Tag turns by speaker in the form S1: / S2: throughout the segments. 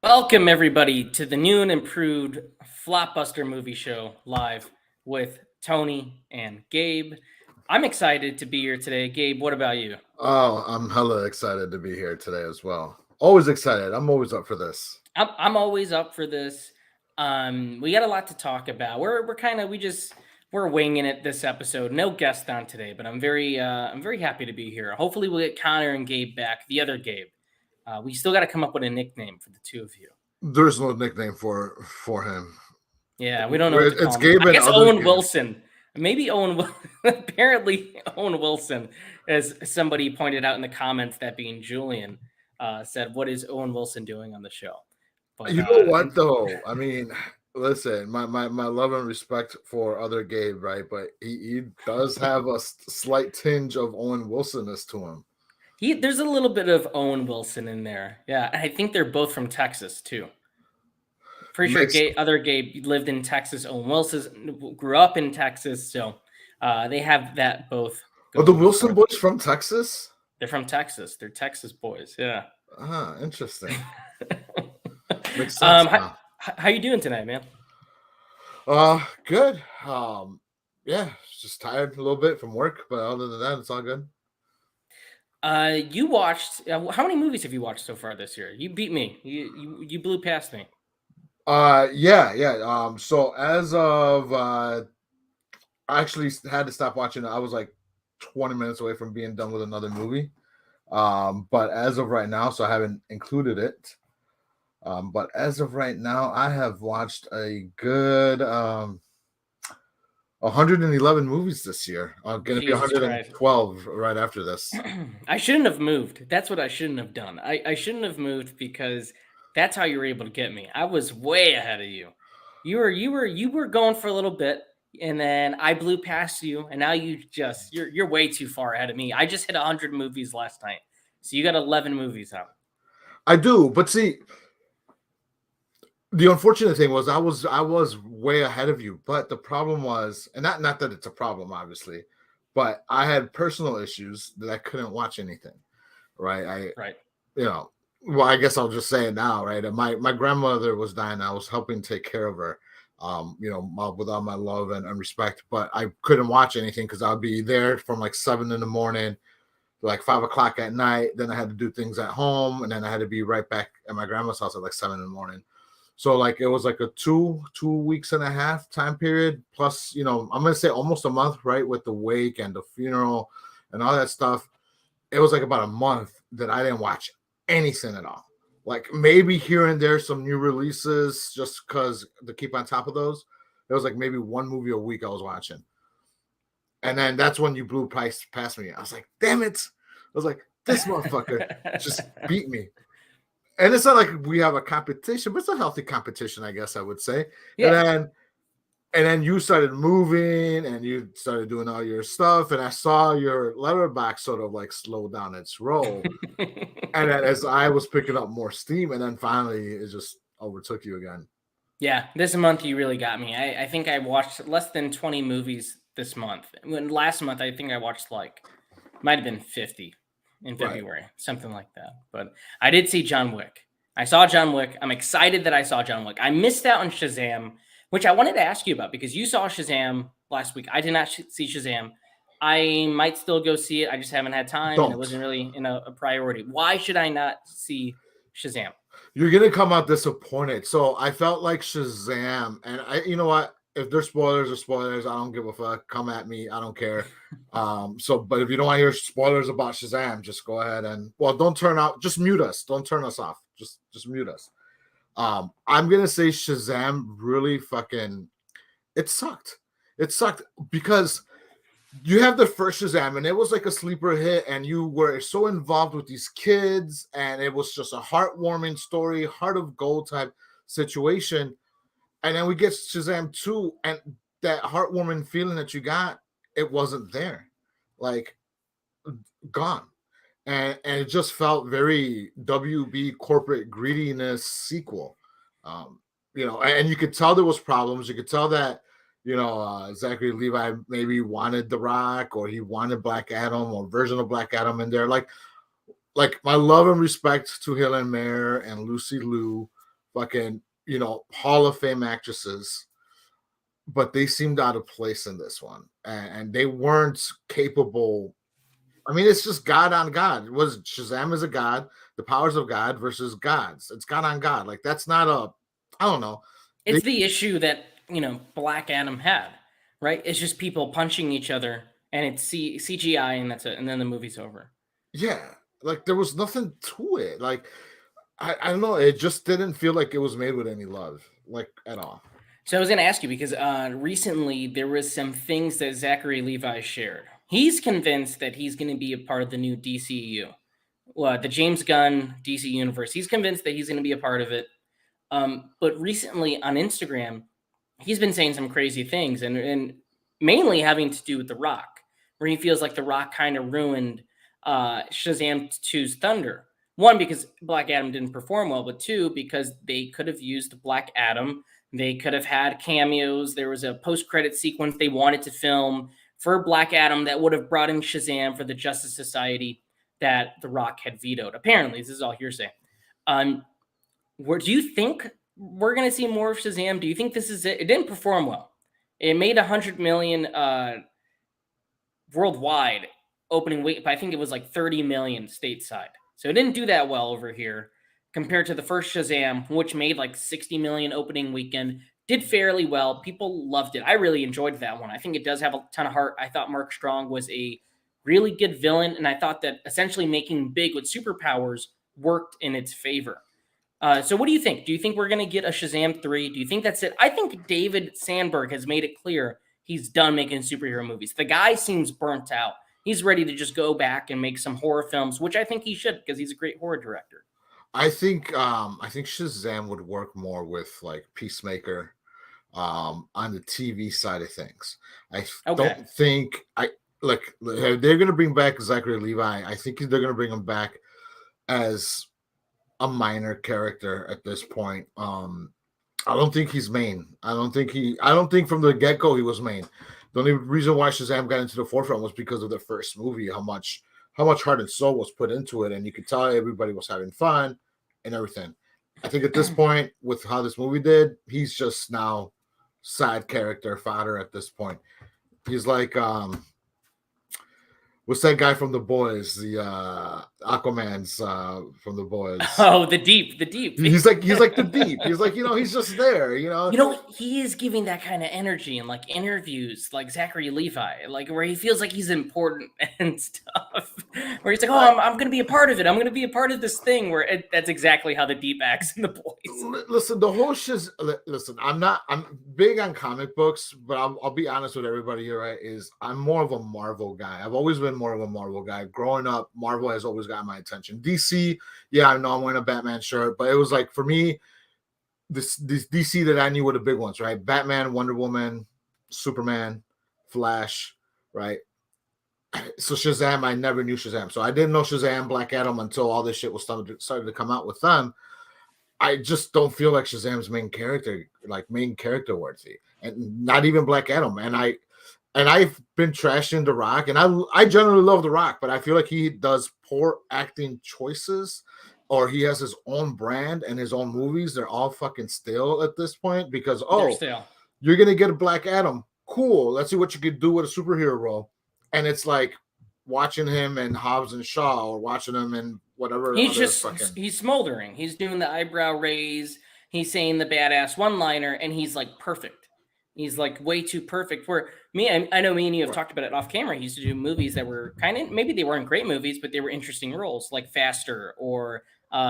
S1: Welcome, everybody, to the new and improved Flopbuster movie show live with Tony and Gabe. I'm excited to be here today. Gabe, what about you?
S2: Oh, I'm hella excited to be here today as well. Always excited. I'm always up for this.
S1: I'm always up for this. We got a lot to talk about. We're winging it this episode. No guest on today, but I'm very happy to be here. Hopefully, we'll get Connor and Gabe back. The other Gabe. We still got to come up with a nickname for the two of you.
S2: There's no nickname for him.
S1: Yeah, we don't know what to
S2: It's
S1: call him.
S2: Gabe
S1: I
S2: and
S1: guess
S2: other
S1: Owen
S2: Gabe.
S1: Wilson. Maybe apparently Owen Wilson, as somebody pointed out in the comments, that being Julian, said, "What is Owen Wilson doing on the show?" But
S2: You know what though? I mean, listen, my love and respect for other Gabe, right? But he does have a slight tinge of Owen Wilsonness to him.
S1: there's a little bit of Owen Wilson in there. Yeah, I think they're both from Texas too. Pretty sure other Gabe lived in Texas. Owen Wilson grew up in Texas, so they have that both.
S2: Oh, the Wilson boys from Texas?
S1: They're from Texas. They're Texas boys. Yeah.
S2: Interesting. Makes sense.
S1: How you doing tonight, man?
S2: Good. Yeah, just tired a little bit from work, but other than that, it's all good.
S1: You watched how many movies have you watched so far this year? You beat me. You blew past me.
S2: Yeah. So as of I actually had to stop watching. I was like 20 minutes away from being done with another movie. But as of right now, so I haven't included it. But as of right now, I have watched a good 111 movies this year. I'm going to be 112 right after this.
S1: I shouldn't have moved. That's what I shouldn't have done. I shouldn't have moved because that's how you were able to get me. I was way ahead of you. You were going for a little bit, and then I blew past you, and now you're way too far ahead of me. I just hit 100 movies last night, so you got 11 movies out.
S2: I do, but see, the unfortunate thing was I was way ahead of you, but the problem was, and not that it's a problem, obviously, but I had personal issues that I couldn't watch anything. Right. Well, I guess I'll just say it now, right? My grandmother was dying. I was helping take care of her, with all my love and respect, but I couldn't watch anything because I'd be there from like 7 in the morning, like 5 o'clock at night. Then I had to do things at home, and then I had to be right back at my grandma's house at like 7 in the morning. So like it was like a two weeks and a half time period, plus, I'm gonna say almost a month, right? With the wake and the funeral and all that stuff. It was like about a month that I didn't watch anything at all. Like maybe here and there some new releases just because to keep on top of those. It was like maybe one movie a week I was watching. And then that's when you blew past me. I was like, damn it. I was like, this motherfucker just beat me. And it's not like we have a competition, but it's a healthy competition, I guess I would say. Yeah. And then you started moving and you started doing all your stuff. And I saw your letterbox sort of like slow down its roll. And then as I was picking up more steam, and then finally it just overtook you again.
S1: Yeah, this month you really got me. I think I watched less than 20 movies this month. Last month, I think I watched might have been 50 in February, something like that. But I did see John Wick. I saw John Wick. I'm excited that I saw John Wick. I missed out on Shazam, which I wanted to ask you about because you saw Shazam last week. I did not see Shazam. I might still go see it. I just haven't had time, and it wasn't really a priority. Why should I not see Shazam?
S2: You're going to come out disappointed. So I felt like Shazam, and you know what? If there's spoilers or spoilers, I don't give a fuck. Come at me. I don't care. But if you don't want to hear spoilers about Shazam, just go ahead and, don't turn out. Just mute us. Don't turn us off. Just mute us. I'm going to say Shazam really it sucked. It sucked because you have the first Shazam, and it was like a sleeper hit, and you were so involved with these kids, and it was just a heartwarming story, heart of gold type situation. And then we get Shazam 2, and that heartwarming feeling that you got, it wasn't there. Like, gone. And it just felt very WB corporate greediness sequel. And you could tell there was problems. You could tell that, Zachary Levi maybe wanted The Rock, or he wanted Black Adam, or version of Black Adam in there. Like my love and respect to Helen Mayer and Lucy Liu. fucking, Hall of Fame actresses, but they seemed out of place in this one, and they weren't capable. I mean, it's just God on God. It was Shazam is a god, the powers of God versus gods. It's God on God. Like that's not I don't know.
S1: It's the issue that Black Adam had, right? It's just people punching each other, and it's CGI, and that's it, and then the movie's over.
S2: Yeah, like there was nothing to it. Like I don't know. It just didn't feel like it was made with any love, like at all.
S1: So I was going to ask you because recently there was some things that Zachary Levi shared. He's convinced that he's going to be a part of the new DCU, the James Gunn DC universe. He's convinced that he's going to be a part of it. But recently on Instagram, he's been saying some crazy things, and mainly having to do with The Rock, where he feels like The Rock kind of ruined Shazam 2's thunder. One, because Black Adam didn't perform well, but two, because they could have used Black Adam. They could have had cameos. There was a post-credit sequence they wanted to film for Black Adam that would have brought in Shazam for the Justice Society that The Rock had vetoed. Apparently, this is all hearsay. Where do you think we're going to see more of Shazam? Do you think this is it? It didn't perform well. It made 100 million worldwide opening week, but I think it was like 30 million stateside. So it didn't do that well over here compared to the first Shazam, which made like 60 million opening weekend. Did fairly well. People loved it. I really enjoyed that one. I think it does have a ton of heart. I thought Mark Strong was a really good villain, and I thought that essentially making big with superpowers worked in its favor. So what do you think? Do you think we're going to get a Shazam 3? Do you think that's it? I think David Sandberg has made it clear he's done making superhero movies. The guy seems burnt out. He's ready to just go back and make some horror films, which I think he should because he's a great horror director.
S2: I think Shazam would work more with like Peacemaker on the TV side of things. Don't think they're going to bring back Zachary Levi. I think they're going to bring him back as a minor character at this point. I don't think he's main. I don't think from the get-go he was main. The only reason why Shazam got into the forefront was because of the first movie, how much heart and soul was put into it, and you could tell everybody was having fun and everything. I think at this point, with how this movie did, he's just now side character fodder at this point. He's like what's that guy from The Boys? The Aquaman's from The Boys.
S1: Oh, the deep.
S2: He's like the deep. He's like, he's just there,
S1: he is giving that kind of energy in like interviews, like Zachary Levi, like where he feels like he's important and stuff. Where he's like, oh, I'm going to be a part of it. I'm going to be a part of this thing. That's exactly how the deep acts in The Boys.
S2: Listen, the whole listen, I'm big on comic books, but I'll be honest with everybody here, right? I'm more of a Marvel guy. I've always been more of a Marvel guy. Growing up, Marvel has always got my attention. DC, yeah, I know I'm wearing a Batman shirt, but it was like for me, this DC that I knew were the big ones, right? Batman, Wonder Woman, Superman, Flash, right? So Shazam, I never knew Shazam. So I didn't know Shazam, Black Adam until all this shit was started to come out with them. I just don't feel like Shazam's main character worthy, and not even Black Adam. And I've been trashing The Rock, and I generally love The Rock, but I feel like he does poor acting choices, or he has his own brand and his own movies. They're all fucking stale at this point because, you're going to get a Black Adam. Cool. Let's see what you could do with a superhero role. And it's like watching him in Hobbs and Shaw or watching him in whatever.
S1: He's smoldering. He's doing the eyebrow raise. He's saying the badass one-liner, and he's like perfect. He's like way too perfect. Where I know me and you have talked about it off camera. He used to do movies that were maybe they weren't great movies, but they were interesting roles, like Faster or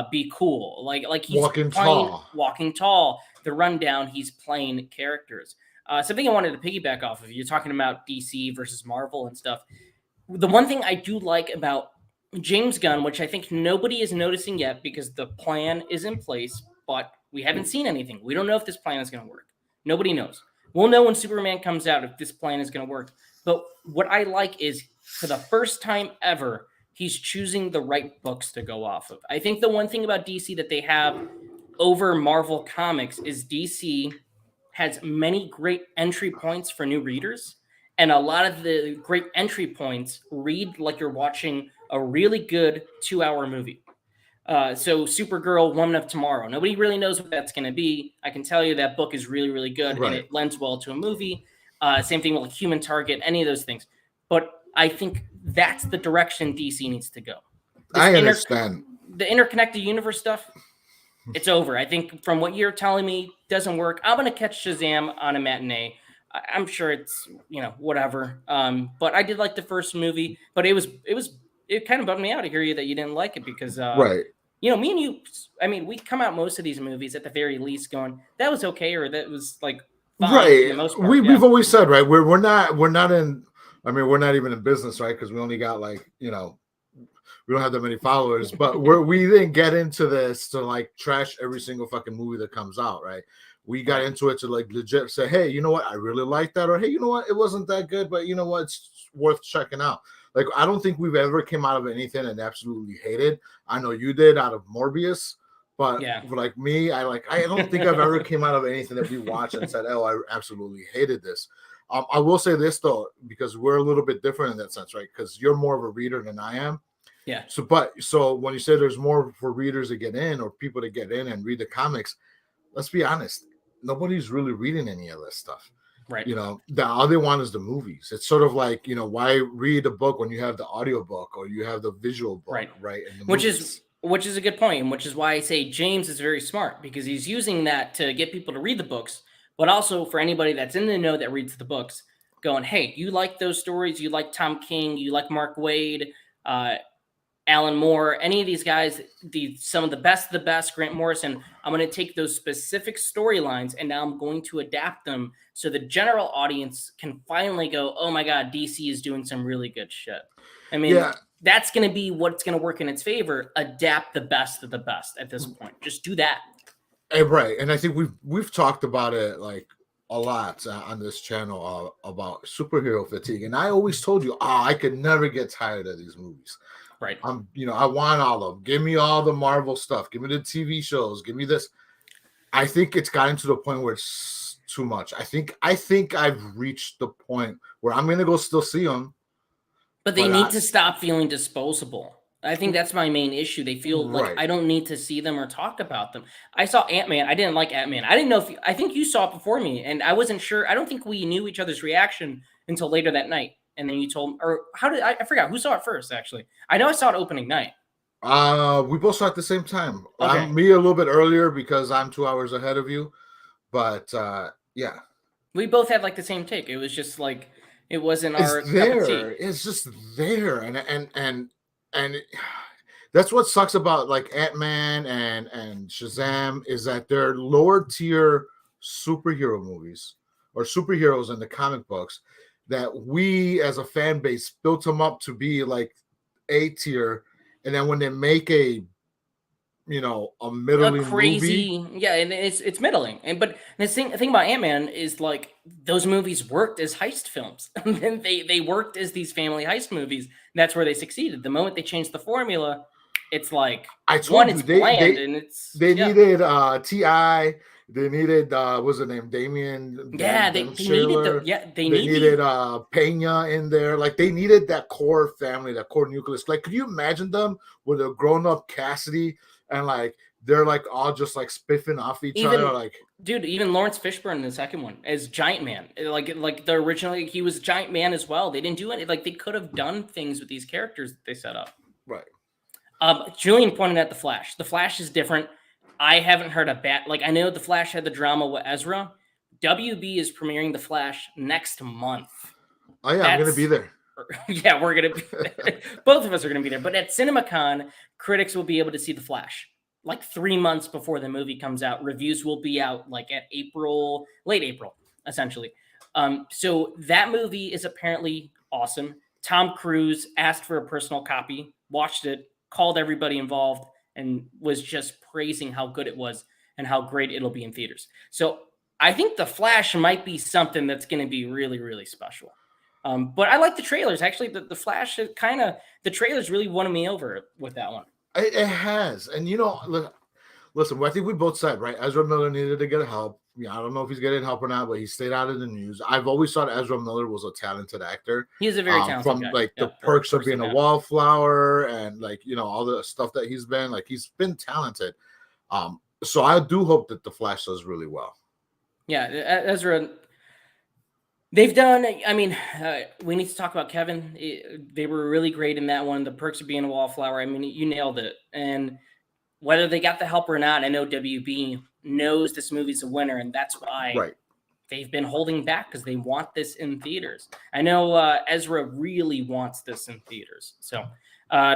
S1: Be Cool. Like he's
S2: Walking Tall.
S1: The Rundown. He's playing characters. Something I wanted to piggyback off of. You're talking about DC versus Marvel and stuff. The one thing I do like about James Gunn, which I think nobody is noticing yet because the plan is in place, but we haven't seen anything. We don't know if this plan is going to work. Nobody knows. We'll know when Superman comes out if this plan is going to work. But what I like is, for the first time ever, he's choosing the right books to go off of. I think the one thing about DC that they have over Marvel Comics is DC has many great entry points for new readers. And a lot of the great entry points read like you're watching a really good 2-hour movie. So Supergirl, Woman of Tomorrow. Nobody really knows what that's going to be. I can tell you that book is really, really good, and it lends well to a movie. Same thing with like Human Target, any of those things. But I think that's the direction DC needs to go.
S2: I understand.
S1: The interconnected universe stuff, it's over. I think from what you're telling me, doesn't work. I'm going to catch Shazam on a matinee. I'm sure it's, whatever. But I did like the first movie, but it kind of bummed me out to hear you that you didn't like it because, me and you, I mean, we come out most of these movies at the very least going, that was okay, or that was like fine for the most part.
S2: We've always said, right, we're not in, I mean, we're not even in business, right? Because we only got like, we don't have that many followers, but we didn't get into this to like trash every single fucking movie that comes out, right? We got into it to like legit say, hey, you know what? I really like that. Or, hey, you know what? It wasn't that good, but you know what? It's worth checking out. Like, I don't think we've ever came out of anything and absolutely hated. I know you did out of Morbius, but for like me, I don't think I've ever came out of anything that we watched and said, oh, I absolutely hated this. I will say this though, because we're a little bit different in that sense, right? Because you're more of a reader than I am.
S1: Yeah.
S2: So when you say there's more for readers to get in or people to get in and read the comics, let's be honest, nobody's really reading any of this stuff.
S1: Right.
S2: All they want is the movies. It's sort of like, why read a book when you have the audio book or you have the visual book, right?
S1: Which is a good point, and which is why I say James is very smart, because he's using that to get people to read the books, but also for anybody that's in the know that reads the books, going, hey, you like those stories, you like Tom King, you like Mark Waid, Alan Moore, any of these guys, some of the best, Grant Morrison, I'm going to take those specific storylines and now I'm going to adapt them so the general audience can finally go, oh my God, DC is doing some really good shit. I mean, that's going to be what's going to work in its favor. Adapt the best of the best at this point. Just do that.
S2: Right. And I think we've talked about it like a lot on this channel about superhero fatigue. And I always told you, I could never get tired of these movies.
S1: Right.
S2: I want all of them. Give me all the Marvel stuff. Give me the TV shows. Give me this. I think it's gotten to the point where it's too much. I think I've reached the point where I'm gonna go still see them.
S1: But they need to stop feeling disposable. I think that's my main issue. They feel like I don't need to see them or talk about them. I saw Ant-Man. I didn't like Ant-Man. I didn't know I think you saw it before me, and I wasn't sure. I don't think we knew each other's reaction until later that night. And then you told, or how did I forgot who saw it first? Actually, I know I saw it opening night.
S2: We both saw it at the same time.
S1: Okay.
S2: Me a little bit earlier because I'm 2 hours ahead of you, but yeah,
S1: we both had like the same take. It was just like it wasn't our
S2: cup of tea. It's just there, and that's what sucks about like Ant-Man and Shazam is that they're lower tier superhero movies or superheroes in the comic books that we as a fan base built them up to be like A tier, and then when they make a middling
S1: crazy
S2: movie,
S1: and it's middling. But the thing about Ant-Man is like those movies worked as heist films, and they worked as these family heist movies. That's where they succeeded. The moment they changed the formula, it's like
S2: it's bland
S1: and it's
S2: needed T.I. They needed what's the name? Damien.
S1: Yeah, they
S2: needed Pena in there. Like they needed that core family, that core nucleus. Like, could you imagine them with a grown-up Cassidy and like they're like all just like spiffing off each other? Like,
S1: dude, even Lawrence Fishburne in the second one as Giant Man. Like the originally he was Giant Man as well. They didn't do it. Like they could have done things with these characters that they set up.
S2: Right.
S1: Julian pointed at the Flash. The Flash is different. I haven't heard a like I know the Flash had the drama with Ezra. WB is premiering the Flash next month.
S2: Oh yeah, I'm gonna be there.
S1: Yeah, we're gonna be both of us are gonna be there. But at CinemaCon, critics will be able to see the Flash like 3 months before the movie comes out. Reviews will be out like at late April, essentially. So that movie is apparently awesome. Tom Cruise asked for a personal copy, watched it, called everybody involved, and was just praising how good it was and how great it'll be in theaters. So I think The Flash might be something that's going to be really, really special. But I like the trailers. Actually, the Flash the trailers really won me over with that one.
S2: It has. And, listen, I think we both said, right, Ezra Miller needed to get help. I don't know if he's getting help or not, but he stayed out of the news. I've always thought Ezra Miller was a talented actor.
S1: He's a very talented
S2: from
S1: guy.
S2: Like the Perks of Being a Wallflower and like all the stuff that he's been talented. So I do hope that the Flash does really well.
S1: Yeah, Ezra. They've done. I mean, we need to talk about Kevin. They were really great in that one. The Perks of Being a Wallflower. I mean, you nailed it. And whether they got the help or not, I know WB knows this movie's a winner, and that's why they've been holding back, because they want this in theaters. I know Ezra really wants this in theaters. So,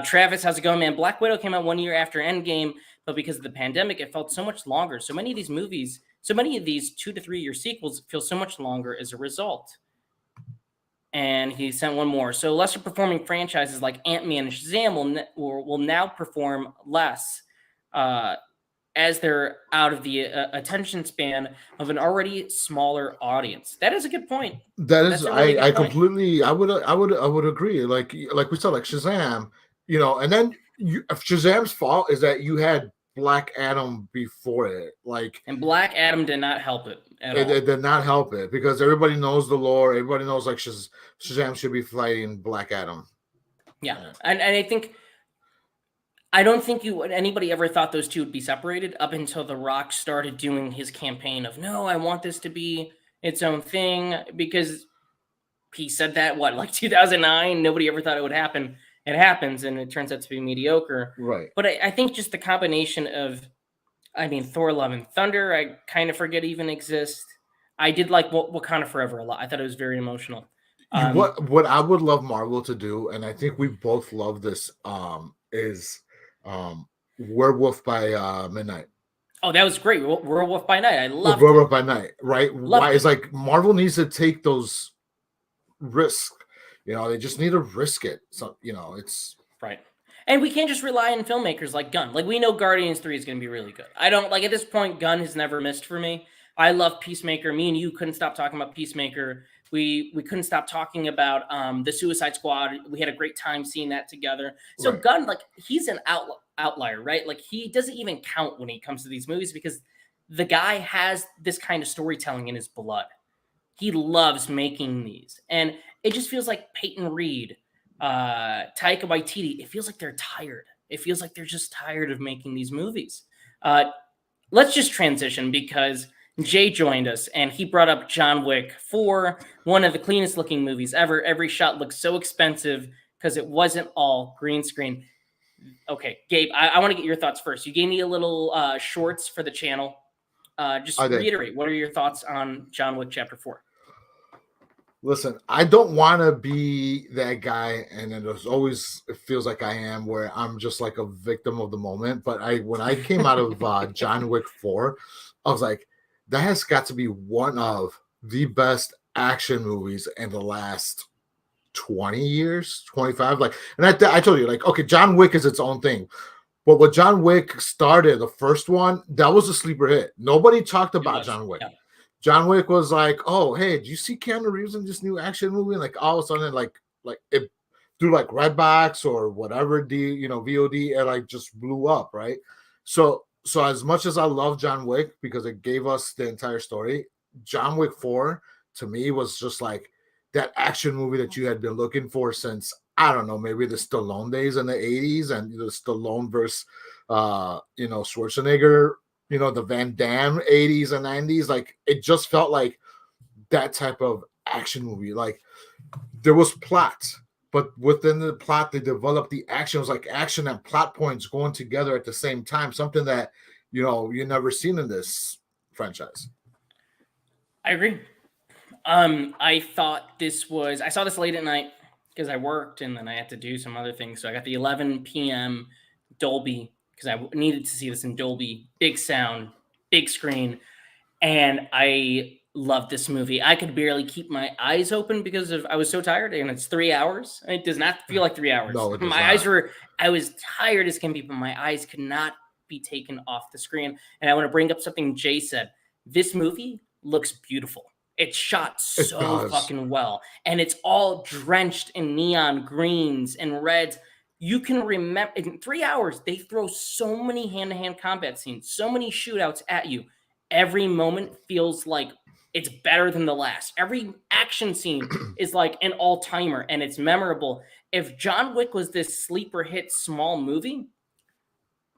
S1: Travis, how's it going, man? Black Widow came out 1 year after Endgame, but because of the pandemic, it felt so much longer. So many of these movies, so many of these 2 to 3 year sequels feel so much longer as a result. And he sent one more. So lesser performing franchises like Ant-Man and Shazam will now perform less as they're out of the attention span of an already smaller audience. That is a good point.
S2: That's I completely I would agree. Like we said, like Shazam, and then Shazam's fault is that you had Black Adam before it,
S1: and Black Adam did not help it at all.
S2: It did not help it, because everybody knows the lore. Everybody knows like Shazam should be fighting Black Adam.
S1: Yeah, and I don't think anybody ever thought those two would be separated up until The Rock started doing his campaign of, no, I want this to be its own thing, because he said that, 2009? Nobody ever thought it would happen. It happens, and it turns out to be mediocre.
S2: Right.
S1: But I think just the combination of, Thor Love and Thunder, I kind of forget even exist. I did like Wakanda Forever a lot. I thought it was very emotional.
S2: What I would love Marvel to do, and I think we both love this, is Werewolf by Midnight.
S1: Oh, that was great. Werewolf by Night. I love
S2: Werewolf by Night, right? Why? It's like Marvel needs to take those risks. They just need to risk it. So, it's
S1: right. And we can't just rely on filmmakers like Gunn. Like, we know Guardians 3 is going to be really good. I don't at this point, Gunn has never missed for me. I love Peacemaker. Me and you couldn't stop talking about Peacemaker. We couldn't stop talking about the Suicide Squad. We had a great time seeing that together. So right. Gunn, he's an outlier, right? He doesn't even count when he comes to these movies, because the guy has this kind of storytelling in his blood. He loves making these. And it just feels like Peyton Reed, Taika Waititi, it feels like they're tired. It feels like they're just tired of making these movies. Let's just transition, because Jay joined us, and he brought up John Wick 4, one of the cleanest looking movies ever. Every shot looks so expensive because it wasn't all green screen. Okay, Gabe, I want to get your thoughts first. You gave me a little shorts for the channel. Just reiterate, what are your thoughts on John Wick Chapter 4?
S2: Listen, I don't want to be that guy, and it feels like I am, where I'm just like a victim of the moment. But when I came out of John Wick 4, I was like, that has got to be one of the best action movies in the last 20 years, 25. And I told you, okay, John Wick is its own thing. But what John Wick started, the first one, that was a sleeper hit. Nobody talked about John Wick. Yeah. John Wick was like, oh, hey, do you see Keanu Reeves in this new action movie? And all of a sudden, it through Redbox or whatever VOD, it just blew up, right? So as much as I love John Wick because it gave us the entire story, John Wick 4 to me was just that action movie that you had been looking for since, I don't know, maybe the Stallone days in the 80s, and the Stallone versus Schwarzenegger, the Van Damme 80s and 90s. It just felt like that type of action movie. There was plot, but within the plot, they developed the action. It was action and plot points going together at the same time, something that, you never seen in this franchise.
S1: I agree. I thought I saw this late at night because I worked and then I had to do some other things. So I got the 11 p.m. Dolby because I needed to see this in Dolby, big sound, big screen. And I loved this movie. I could barely keep my eyes open because I was so tired, and it's 3 hours. It does not feel like 3 hours.
S2: No,
S1: I was tired as can be, but my eyes could not be taken off the screen. And I want to bring up something Jay said. This movie looks beautiful. It's shot so fucking well. And it's all drenched in neon greens and reds. You can remember in 3 hours, they throw so many hand-to-hand combat scenes, so many shootouts at you. every moment feels like it's better than the last. Every action scene is like an all-timer and it's memorable. If John Wick was this sleeper hit small movie,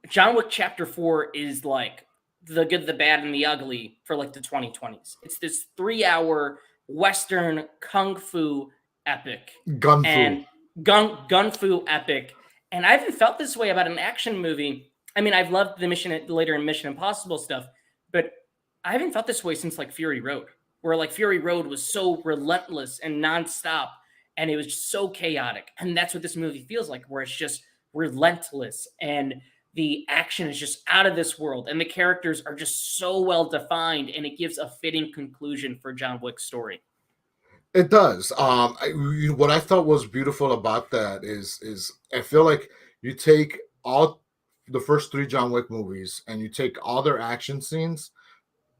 S1: John Wick Chapter 4 is like the good, the bad, and the ugly for like the 2020s. It's this 3-hour Western kung fu epic.
S2: Gun fu.
S1: And gun fu epic. And I haven't felt this way about an action movie. I mean, I've loved the later in Mission Impossible stuff, but I haven't felt this way since like Fury Road, where like Fury Road was so relentless and nonstop, and it was just so chaotic. And that's what this movie feels like, where it's just relentless and the action is just out of this world, and the characters are just so well defined, and it gives a fitting conclusion for John Wick's story.
S2: It does. What I thought was beautiful about that is I feel like you take all the first 3 John Wick movies and you take all their action scenes,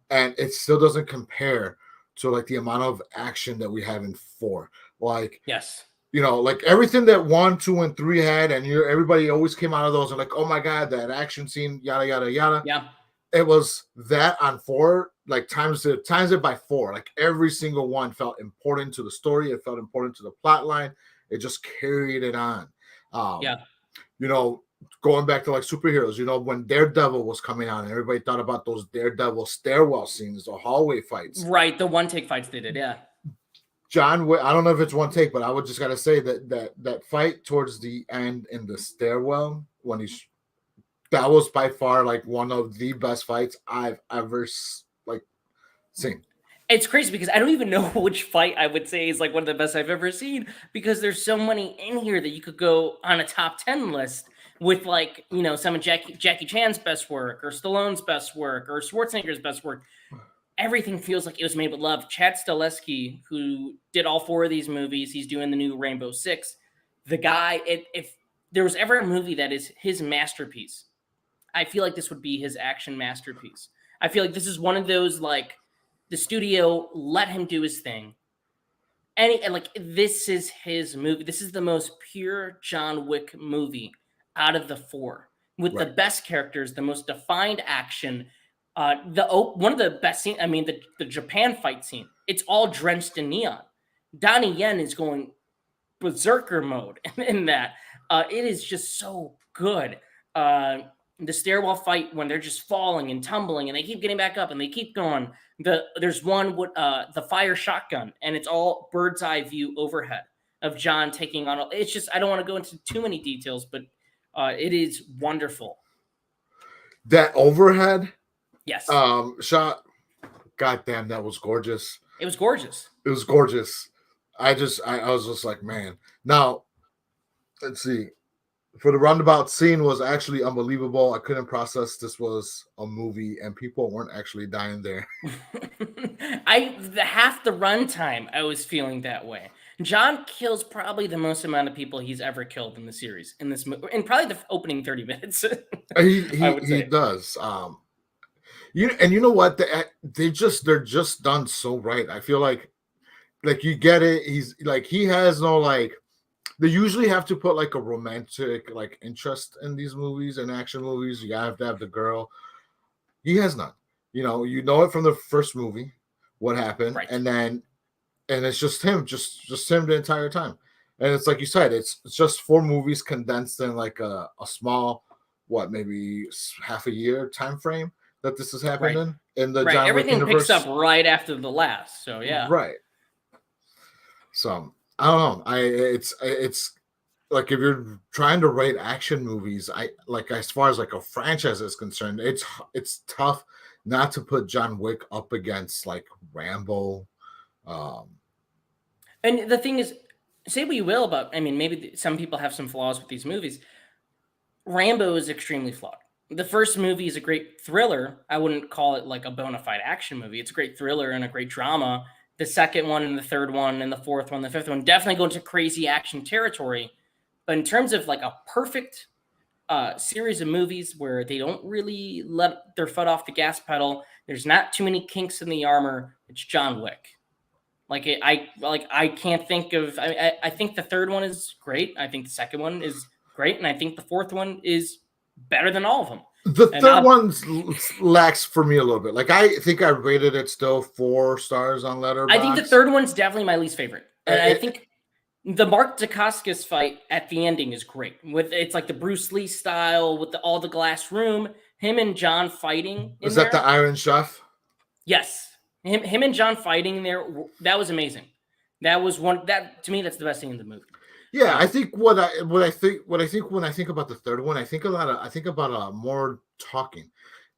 S2: and it still doesn't compare to like the amount of action that we have in 4. Like,
S1: yes,
S2: like everything that 1, 2, and 3 had, and everybody always came out of those and like, oh my god, that action scene, yada yada yada.
S1: Yeah,
S2: it was that on 4, like times it by 4. Like every single one felt important to the story. It felt important to the plot line. It just carried it on.
S1: Yeah.
S2: Going back to like superheroes, when Daredevil was coming out and everybody thought about those Daredevil stairwell scenes, the hallway fights.
S1: Right, the one take fights they did, yeah.
S2: John Wick, I don't know if it's one take, but I would just gotta say that fight towards the end in the stairwell when that was by far like one of the best fights I've ever seen.
S1: It's crazy because I don't even know which fight I would say is like one of the best I've ever seen, because there's so many in here that you could go on a top 10 list with, like, some of Jackie Chan's best work, or Stallone's best work, or Schwarzenegger's best work. Everything feels like it was made with love. Chad Stahelski, who did all 4 of these movies, he's doing the new Rainbow Six. The guy, if there was ever a movie that is his masterpiece, I feel like this would be his action masterpiece. I feel like this is one of those, like, the studio let him do his thing. And like, this is his movie. This is the most pure John Wick movie out of the 4, with the best characters, the most defined action. One of the best scenes, I mean, the Japan fight scene, it's all drenched in neon. Donnie Yen is going berserker mode in that. It is just so good. The stairwell fight, when they're just falling and tumbling and they keep getting back up and they keep going. There's one with the fire shotgun, and it's all bird's eye view overhead of John taking on. It's just, I don't want to go into too many details, but it is wonderful.
S2: That overhead,
S1: yes,
S2: shot. God damn, that was gorgeous.
S1: It was gorgeous.
S2: It was gorgeous. I was just like, man. Now, let's see. For the roundabout scene was actually unbelievable. I couldn't process this was a movie and people weren't actually dying there.
S1: Half the runtime, I was feeling that way. John kills probably the most amount of people he's ever killed in the series, in this movie, in probably the opening 30 minutes.
S2: He does. You know what? They're just done so right. I feel like you get it. He's like, he has no like. They usually have to put like a romantic like interest in these movies and action movies. You have to have the girl. He has none. You know it from the first movie, what happened,
S1: right.
S2: and it's just him, just him the entire time. And it's like you said, it's just 4 movies condensed in like a small, maybe half a year time frame that this is happening in the John Wick universe.
S1: Everything picks up right after the last, so yeah.
S2: Right. So I don't know. It's like, if you're trying to rate action movies, I like, as far as like a franchise is concerned, it's tough not to put John Wick up against like Rambo.
S1: And the thing is, say what you will about, I mean, maybe some people have some flaws with these movies. Rambo is extremely flawed. The first movie is a great thriller. I wouldn't call it like a bona fide action movie. It's a great thriller and a great drama. The second one and the third one and the fourth one, the fifth one, definitely go into crazy action territory. But in terms of like a perfect series of movies where they don't really let their foot off the gas pedal, there's not too many kinks in the armor, it's John Wick. I can't think of. I think the third one is great. I think the second one is great, and I think the fourth one is better than all of them.
S2: The
S1: And
S2: third one lacks for me a little bit. Like I think I rated it still 4 stars on Letterboxd.
S1: I think the third one's definitely my least favorite, and I think the Mark Dacascos fight at the ending is great. With it's like the Bruce Lee style with all the glass room, him and John fighting.
S2: Is that the Iron Chef?
S1: Yes, him and John fighting there. That was amazing. That was that to me. That's the best thing in the movie.
S2: Yeah, I think what I think when I think about the third one, I think about more talking.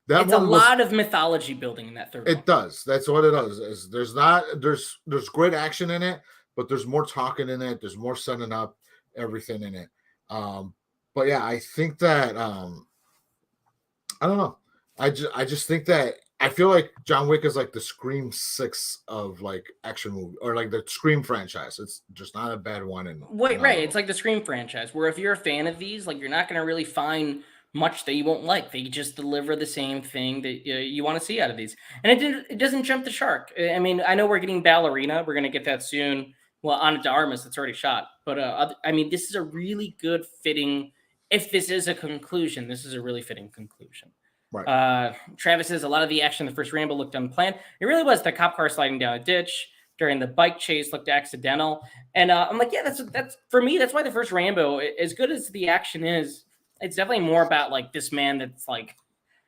S1: It's a lot of mythology building in that third one.
S2: It does. That's what it does. There's great action in it, but there's more talking in it. There's more setting up everything in it. But yeah, I think that I don't know. I just think that I feel like John Wick is like the Scream 6 of like action movie, or like the Scream franchise. It's just not a bad one. And
S1: right, it's like the Scream franchise, where if you're a fan of these, like you're not going to really find much that you won't like. They just deliver the same thing that you want to see out of these, and it doesn't jump the shark. I mean, I know we're getting Ballerina, we're going to get that soon. Well, Ana de Armas, it's already shot, but I mean, this is a really good fitting. If this is a conclusion, this is a really fitting conclusion. Right. Travis says a lot of the action in the first Rambo looked unplanned. It really was. The cop car sliding down a ditch during the bike chase looked accidental, and I'm like, yeah, that's for me. That's why the first Rambo, as good as the action is, it's definitely more about like this man that's like,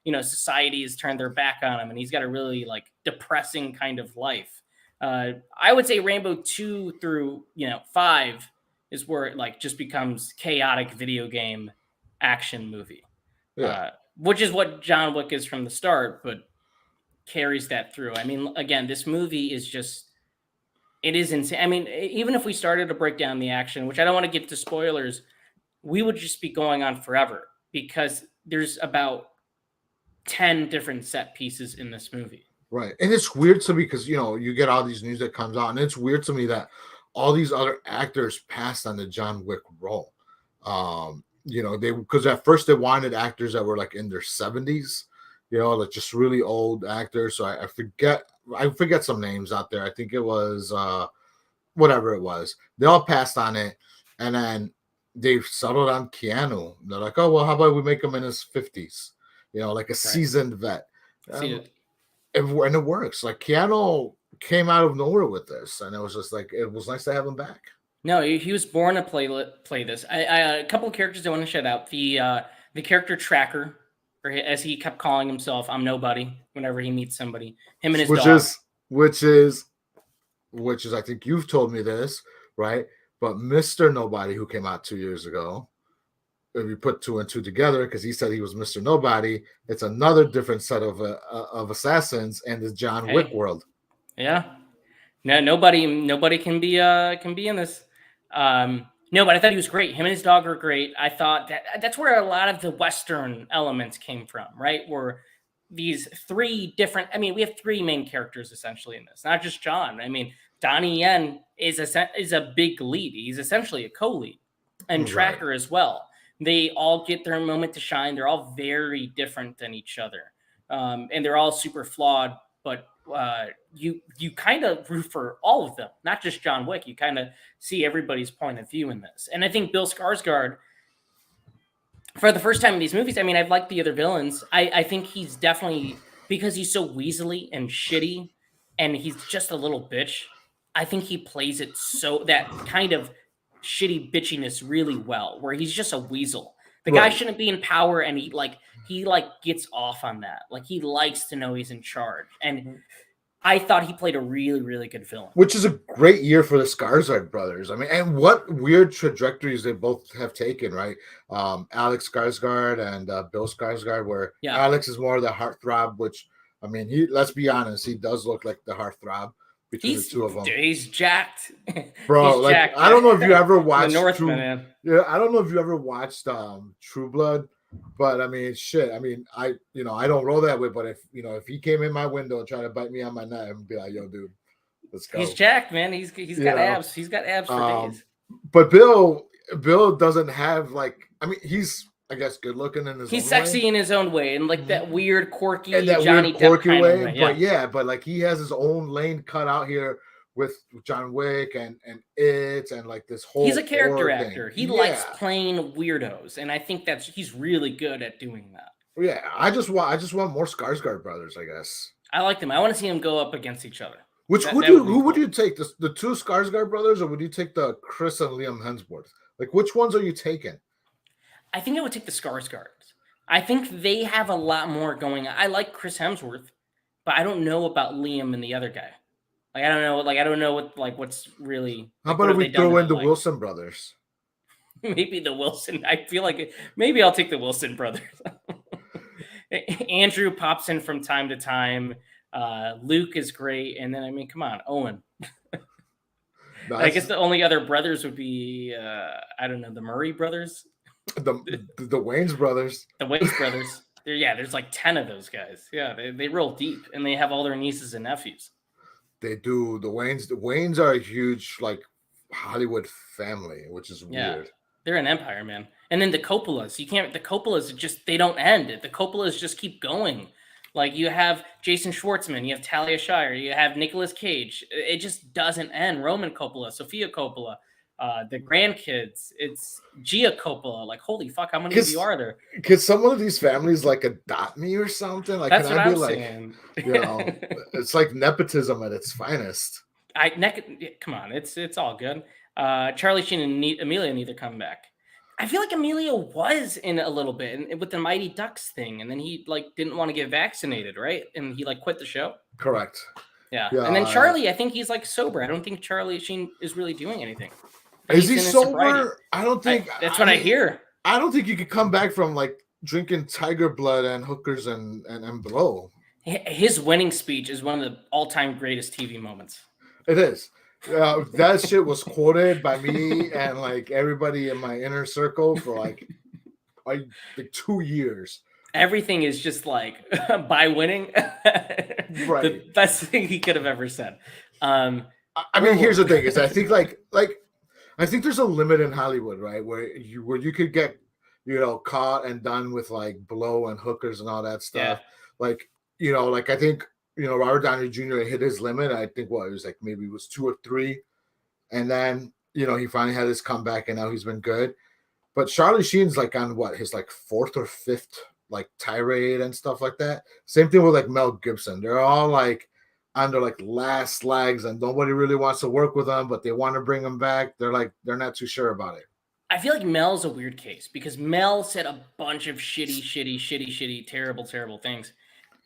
S1: society has turned their back on him, and he's got a really like depressing kind of life. I would say Rambo 2 through 5 is where it like just becomes chaotic video game action movie. Yeah. Which is what John Wick is from the start, but carries that through. I mean, again, this movie is just, it is insane. I mean, even if we started to break down the action, which I don't want to get to spoilers, we would just be going on forever because there's about 10 different set pieces in this movie.
S2: Right. And it's weird to me because, you get all these news that comes out, and it's weird to me that all these other actors passed on the John Wick role. Because at first they wanted actors that were like in their 70s, like just really old actors. So I forget some names out there. I think it was whatever it was. They all passed on it, and then they settled on Keanu. They're like, oh well, how about we make him in his 50s? Like a seasoned vet. And it works. Like Keanu came out of nowhere with this, and it was just like it was nice to have him back.
S1: No, he was born to play this. A couple of characters I want to shout out. The character Tracker, or as he kept calling himself, I'm nobody. Whenever he meets somebody, him and his dog.
S2: Which is, I think you've told me this, right? But Mr. Nobody, who came out 2 years ago, if you put 2 and 2 together, because he said he was Mr. Nobody, it's another different set of assassins in the John Wick world.
S1: Yeah. No, nobody can be in this. No, but I thought he was great. Him and his dog are great. I thought that's where a lot of the Western elements came from, right? Where these 3 different, I mean, we have 3 main characters essentially in this, not just John. I mean, Donnie Yen is a big lead. He's essentially a co-lead, and Tracker as well. They all get their moment to shine. They're all very different than each other, and they're all super flawed. But you kind of root for all of them, not just John Wick. You kind of see everybody's point of view in this. And I think Bill Skarsgård, for the first time in these movies, I mean, I've liked the other villains. I think he's definitely, because he's so weaselly and shitty, and he's just a little bitch, I think he plays it so, that kind of shitty bitchiness really well, where he's just a weasel. The guy shouldn't be in power, and he gets off on that. Like, he likes to know he's in charge. And I thought he played a really, really good villain.
S2: Which is a great year for the Skarsgård brothers. I mean, and what weird trajectories they both have taken, right? Alex Skarsgård and Bill Skarsgård, where Alex is more of the heartthrob, which, I mean, let's be honest, he does look like the heartthrob between the two of them.
S1: He's jacked.
S2: Bro,
S1: he's jacked.
S2: I don't know if you ever watched
S1: Northman, man.
S2: Yeah, I don't know if you ever watched True Blood. But I mean, shit. I mean, I don't roll that way. But if he came in my window and tried to bite me on my neck, I'd be like, "Yo, dude, let's go."
S1: He's jacked, man. He's got abs. He's got abs for days.
S2: But Bill doesn't have I mean, he's, I guess, good looking in his.
S1: He's
S2: own
S1: sexy
S2: way.
S1: in his own way, and like that weird, quirky,
S2: and that
S1: Johnny
S2: weird, quirky
S1: Depp
S2: way.
S1: Kind of way.
S2: But like he has his own lane cut out here with John Wick and it and like this whole.
S1: He's a character actor. He likes playing weirdos, and I think he's really good at doing that.
S2: Yeah, I just want more Skarsgård brothers, I guess.
S1: I like them. I want to see them go up against each other.
S2: Which
S1: That would be
S2: who would
S1: cool.
S2: you take? The two Skarsgård brothers, or would you take the Chris and Liam Hemsworth? Like, which ones are you taking?
S1: I think I would take the Skarsgårds. I think they have a lot more going on. I like Chris Hemsworth, but I don't know about Liam and the other guy. Like, I don't know. Like, I don't know what's really.
S2: How
S1: Like, what
S2: about if
S1: have
S2: we
S1: they done
S2: throw in
S1: that
S2: the
S1: like?
S2: Wilson brothers?
S1: Maybe the Wilson. I feel like maybe I'll take the Wilson brothers. Andrew pops in from time to time. Luke is great, and then I mean, come on, Owen.
S2: No,
S1: I guess the only other brothers would be I don't know, the Murray brothers,
S2: the Wayne's brothers.
S1: the Wayne's brothers. There's like 10 of those guys. Yeah, they roll deep, and they have all their nieces and nephews.
S2: They do. The Waynes are a huge like Hollywood family, which is weird.
S1: They're an empire, man. And then the Coppolas. The Coppolas just they don't end. The Coppolas just keep going. Like you have Jason Schwartzman, you have Talia Shire, you have Nicolas Cage. It just doesn't end. Roman Coppola, Sofia Coppola, the grandkids. It's Gia Coppola. Like holy fuck, how many of you are there?
S2: Could some of these families like adopt me or something? Like,
S1: That's
S2: can
S1: what
S2: I be
S1: I'm
S2: like,
S1: saying.
S2: it's like nepotism at its finest.
S1: Come on, it's all good. Charlie Sheen and Amelia need to come back. I feel like Amelia was in a little bit with the Mighty Ducks thing, and then he like didn't want to get vaccinated, right? And he like quit the show.
S2: Correct.
S1: Yeah. And then Charlie, I think he's like sober. I don't think Charlie Sheen is really doing anything.
S2: Is he sober? I don't think
S1: that's what I hear.
S2: I don't think you could come back from like drinking tiger blood and hookers and blow.
S1: His winning speech is one of the all-time greatest TV moments.
S2: It is. That shit was quoted by me and like everybody in my inner circle for like 2 years.
S1: Everything is just like by winning,
S2: right?
S1: The best thing he could have ever said.
S2: I mean, here's the thing: is I think like I think there's a limit in Hollywood, right, where you could get caught and done with like blow and hookers and all that stuff. Yeah. Like I think. Robert Downey Jr. hit his limit. I think it was like maybe it was 2 or 3. And then, he finally had his comeback and now he's been good. But Charlie Sheen's like on his like 4th or 5th like tirade and stuff like that. Same thing with like Mel Gibson. They're all like on their like last legs and nobody really wants to work with them, but they want to bring them back. They're not too sure about it.
S1: I feel like Mel's a weird case because Mel said a bunch of shitty, terrible things.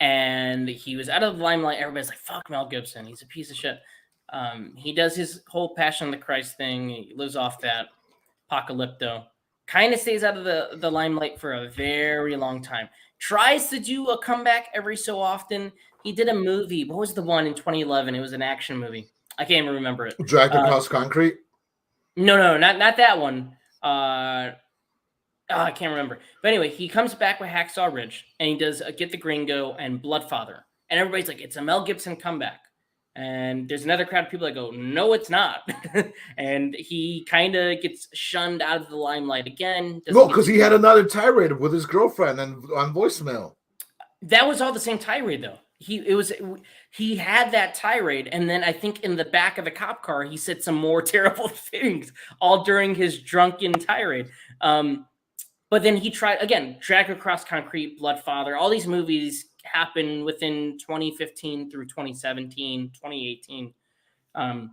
S1: And he was out of the limelight. Everybody's like, fuck Mel Gibson. He's a piece of shit. He does his whole Passion of the Christ thing. He lives off that. Apocalypto. Kind of stays out of the limelight for a very long time. Tries to do a comeback every so often. He did a movie. What was the one in 2011? It was an action movie. I can't even remember it.
S2: Dragged Across Concrete?
S1: No, not that one. I can't remember. But anyway, he comes back with Hacksaw Ridge, and he does Get the Gringo and Bloodfather. And everybody's like, it's a Mel Gibson comeback. And there's another crowd of people that go, no, it's not. And he kind of gets shunned out of the limelight again.
S2: No, because he had another tirade with his girlfriend and on voicemail.
S1: That was all the same tirade, though. He had that tirade, and then I think in the back of the cop car, he said some more terrible things, all during his drunken tirade. But then he tried, again, Drag Across Concrete, Bloodfather. All these movies happened within 2015 through 2017, 2018. And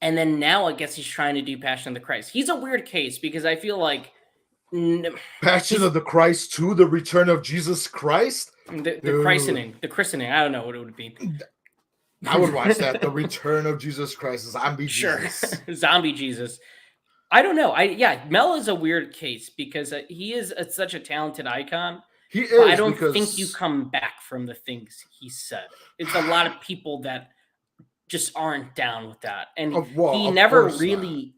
S1: then now I guess he's trying to do Passion of the Christ. He's a weird case because I feel like...
S2: Passion of the Christ 2, The Return of Jesus Christ?
S1: The christening. I don't know what it would be.
S2: I would watch that. The Return of Jesus Christ. Zombie Jesus.
S1: Zombie Jesus. I don't know. Mel is a weird case because he is such a talented icon.
S2: He is.
S1: I don't think you come back from the things he said. It's a lot of people that just aren't down with that, and he never really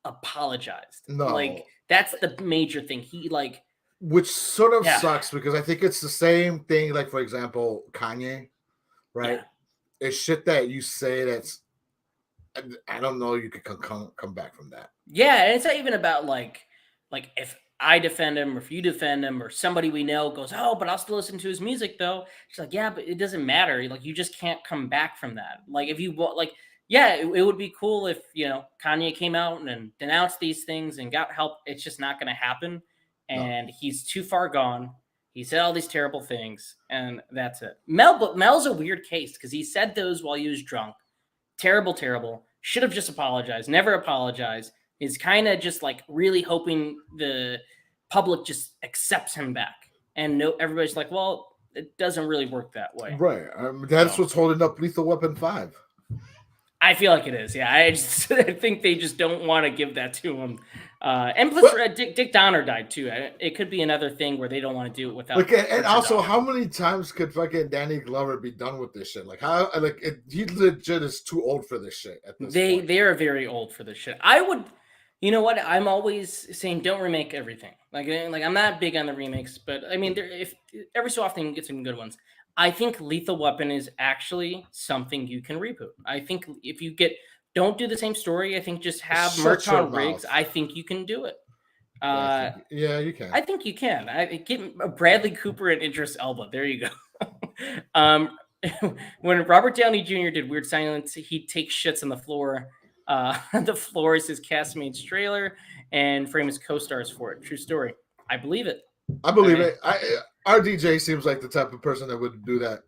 S1: apologized.
S2: No,
S1: that's the major thing. He
S2: which sort of sucks because I think it's the same thing. Like for example, Kanye, right? Yeah. It's shit that you say that's. I don't know. You could come back from that.
S1: Yeah, and it's not even about like if I defend him or if you defend him or somebody we know goes, oh, but I'll still listen to his music though. She's like, yeah, but it doesn't matter. Like you just can't come back from that. Like if you want, it would be cool if Kanye came out and denounced these things and got help. It's just not going to happen, and he's too far gone. He said all these terrible things, and that's it. Mel's a weird case because he said those while he was drunk. Terrible, terrible. Should have just apologized. Never apologized. He's kind of just like really hoping the public just accepts him back. And no, everybody's like, well, it doesn't really work that way.
S2: Right. That's what's holding up Lethal Weapon 5.
S1: I feel like it is. Yeah, I think they just don't want to give that to him. And plus, Dick Donner died too. It could be another thing where they don't want to do it without.
S2: And also, how many times could fucking Danny Glover be done with this shit? Like how? He legit is too old for this shit. At this point.
S1: They are very old for this shit. I would. You know what? I'm always saying don't remake everything. Like I'm not big on the remakes, but I mean, if every so often you get some good ones. I think Lethal Weapon is actually something you can reboot. I think if you don't do the same story. I think just have Murtaugh Riggs. I think you can do it.
S2: Yeah, you can.
S1: I think you can. Get Bradley Cooper and Idris Elba. There you go. When Robert Downey Jr. did Weird Science, he'd take shits on the floor. The floor is his castmate's trailer, and frame his co-stars for it. True story. I believe it.
S2: I believe it. RDJ seems like the type of person that would do that.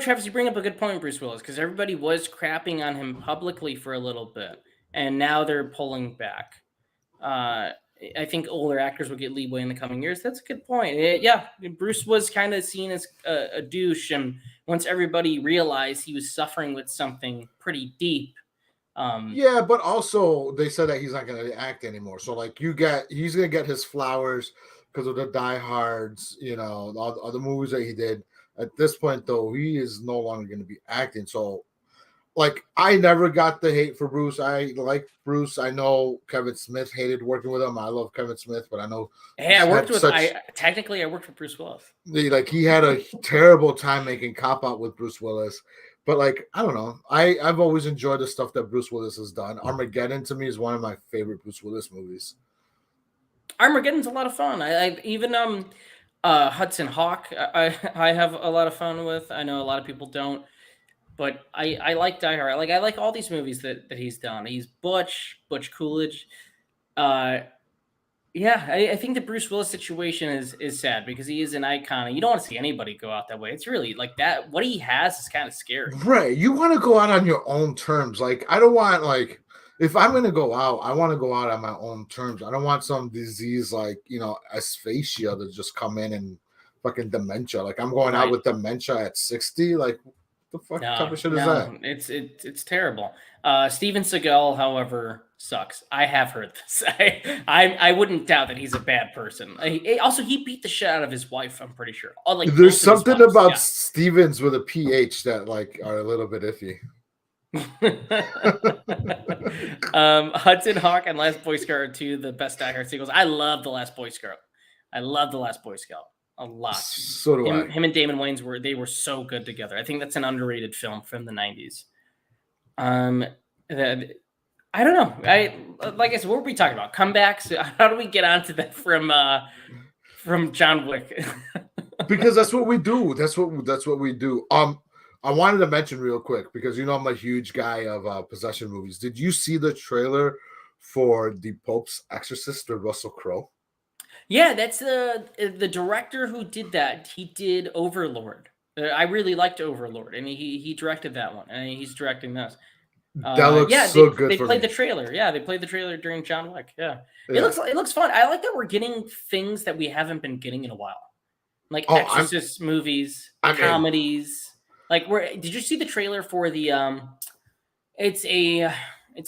S1: Travis, you bring up a good point, Bruce Willis, because everybody was crapping on him publicly for a little bit, and now they're pulling back. I think older actors will get leeway in the coming years. That's a good point. Bruce was kind of seen as a douche, and once everybody realized he was suffering with something pretty deep.
S2: But also they said that he's not going to act anymore. So like he's going to get his flowers because of the Die Hards, all the movies that he did. At this point, though, he is no longer going to be acting. So, like, I never got the hate for Bruce. I like Bruce. I know Kevin Smith hated working with him. I love Kevin Smith, but I know.
S1: Hey, I worked with Bruce Willis.
S2: He had a terrible time making Cop Out with Bruce Willis. But, like, I don't know. I've always enjoyed the stuff that Bruce Willis has done. Armageddon, to me, is one of my favorite Bruce Willis movies.
S1: Armageddon's a lot of fun. I even Hudson Hawk, I have a lot of fun with. I know a lot of people don't, but I like Die Hard. I like all these movies that he's done. He's Butch Coolidge. I think the Bruce Willis situation is sad because he is an icon. You don't want to see anybody go out that way. It's really like that. What he has is kind of scary.
S2: Right. You want to go out on your own terms. Like, I don't want, like, if I'm going to go out, I want to go out on my own terms. I don't want some disease like, asphasia to just come in and fucking dementia. Like, I'm going out with dementia at 60. Like, what the fuck type of shit is that?
S1: It's terrible. Steven Seagal, however, sucks. I have heard this. I wouldn't doubt that he's a bad person. Also, he beat the shit out of his wife, I'm pretty sure.
S2: There's something about Stevens with a PH that, like, are a little bit iffy.
S1: Hudson Hawk and Last Boy Scout are two of the best Die Hard sequels. I love The Last Boy Scout. A lot.
S2: So do I.
S1: Him and Damon Wayans were so good together. I think that's an underrated film from the 90s. I don't know. Like I said, what were we talking about? Comebacks? How do we get onto that from John Wick?
S2: Because that's what we do. That's what we do. I wanted to mention real quick because I'm a huge guy of possession movies. Did you see the trailer for The Pope's Exorcist with Russell Crowe?
S1: Yeah, that's the director who did that. He did Overlord. I really liked Overlord, and he directed that one, and he's directing this.
S2: That looks so good.
S1: They played the trailer. Yeah, they played the trailer during John Wick. Yeah. It looks fun. I like that we're getting things that we haven't been getting in a while, like Exorcist movies, comedies. Like, did you see the trailer for the it's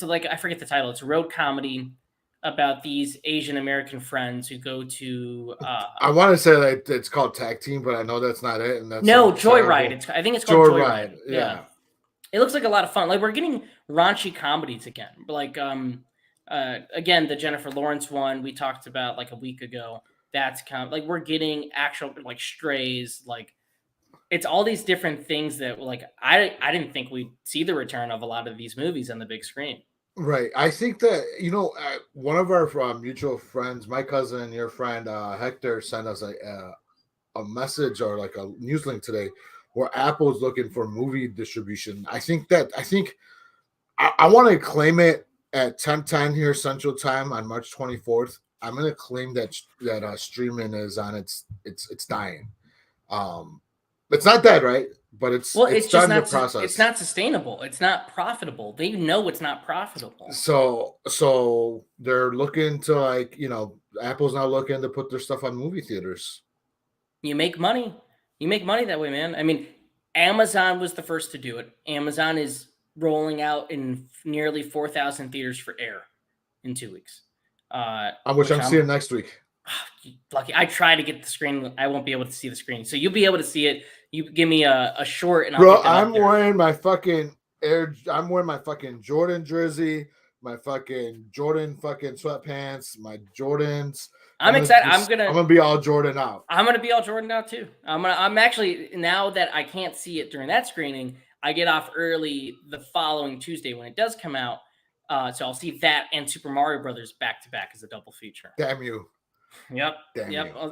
S1: like, I forget the title. It's a road comedy about these Asian American friends who go to
S2: I want to say that it's called Tag Team, but I know that's not it. And that's
S1: Joyride. I think it's called Joyride.
S2: Yeah.
S1: It looks like a lot of fun. Like, we're getting raunchy comedies again. Like again, the Jennifer Lawrence one we talked about like a week ago. That's like we're getting actual like Strays, like it's all these different things that like I didn't think we'd see the return of a lot of these movies on the big screen.
S2: Right. I think that one of our mutual friends, my cousin and your friend Hector, sent us a message or like a news link today where Apple's looking for movie distribution. I think I want to claim it at 10:10 here Central Time on March 24th. I'm gonna claim that streaming is on it's dying. It's not dead, right? But it's
S1: just
S2: starting
S1: not
S2: to process.
S1: It's not sustainable. It's not profitable. They know it's not profitable.
S2: So they're looking to, like, Apple's now looking to put their stuff on movie theaters.
S1: You make money. You make money that way, man. I mean, Amazon was the first to do it. Amazon is rolling out in nearly 4,000 theaters for Air in 2 weeks.
S2: Which I'm seeing next week.
S1: Lucky. I try to get the screen. I won't be able to see the screen, so you'll be able to see it. You give me a short, and
S2: Bro, I'm wearing my fucking I'm wearing my fucking Jordan jersey, my fucking Jordan fucking sweatpants, my Jordans.
S1: I'm excited. I'm
S2: gonna be all Jordan out.
S1: I'm gonna be all Jordan out too. I'm actually, now that I can't see it during that screening, I get off early the following Tuesday when it does come out. So I'll see that and Super Mario Brothers back to back as a double feature.
S2: Damn you.
S1: Yep.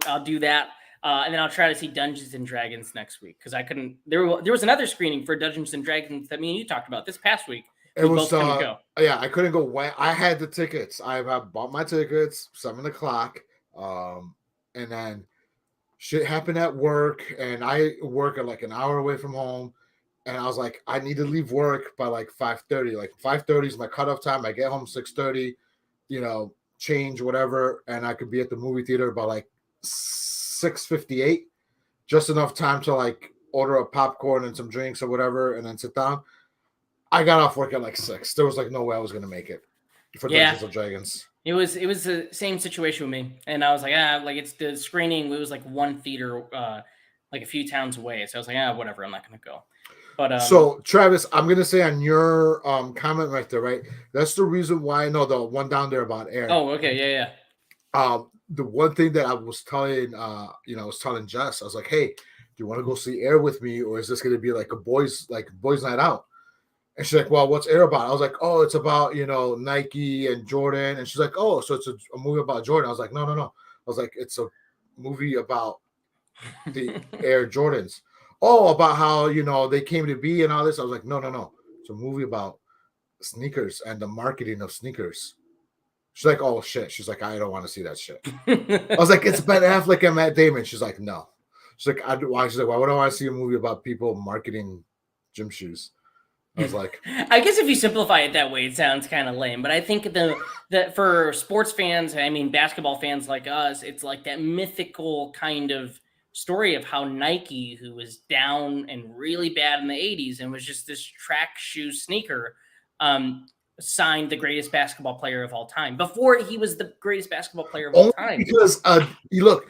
S1: I'll do that. And then I'll try to see Dungeons and Dragons next week, because I couldn't. There was another screening for Dungeons and Dragons that me and you talked about this past week.
S2: It was both go. Yeah, I couldn't go. I had the tickets. I bought my tickets 7:00. And then shit happened at work, and I work at like an hour away from home, and I was like, I need to leave work by like 5:30. Like 5:30 is my cutoff time. I get home 6:30. Change whatever, and I could be at the movie theater by like 6:58, just enough time to like order a popcorn and some drinks or whatever, and then sit down. I got off work at like 6. There was like no way I was gonna make it for Dungeons and Dragons.
S1: It was the same situation with me, and I was like, like it's the screening. It was like one theater, like a few towns away. So I was like, whatever, I'm not gonna go. But
S2: so Travis, I'm gonna say on your comment right there, right? That's the reason why. No, the one down there about Air.
S1: Oh, okay, yeah.
S2: The one thing that I was telling, I was telling Jess, I was like, hey, do you want to go see Air with me, or is this gonna be like a boys night out? And she's like, well, what's Air about? I was like, oh, it's about, Nike and Jordan. And she's like, oh, so it's a movie about Jordan. I was like, no. I was like, it's a movie about the Air Jordans. Oh, about how, they came to be and all this. I was like, no. It's a movie about sneakers and the marketing of sneakers. She's like, oh, shit. She's like, I don't want to see that shit. I was like, it's Ben Affleck and Matt Damon. She's like, no. She's like, why? She's like, why would I want to see a movie about people marketing gym shoes? I was like,
S1: I guess if you simplify it that way, it sounds kind of lame. But I think that for sports fans, I mean, basketball fans like us, it's like that mythical kind of story of how Nike, who was down and really bad in the 80s and was just this track shoe sneaker, signed the greatest basketball player of all time before he was the greatest basketball player of all time.
S2: Because look,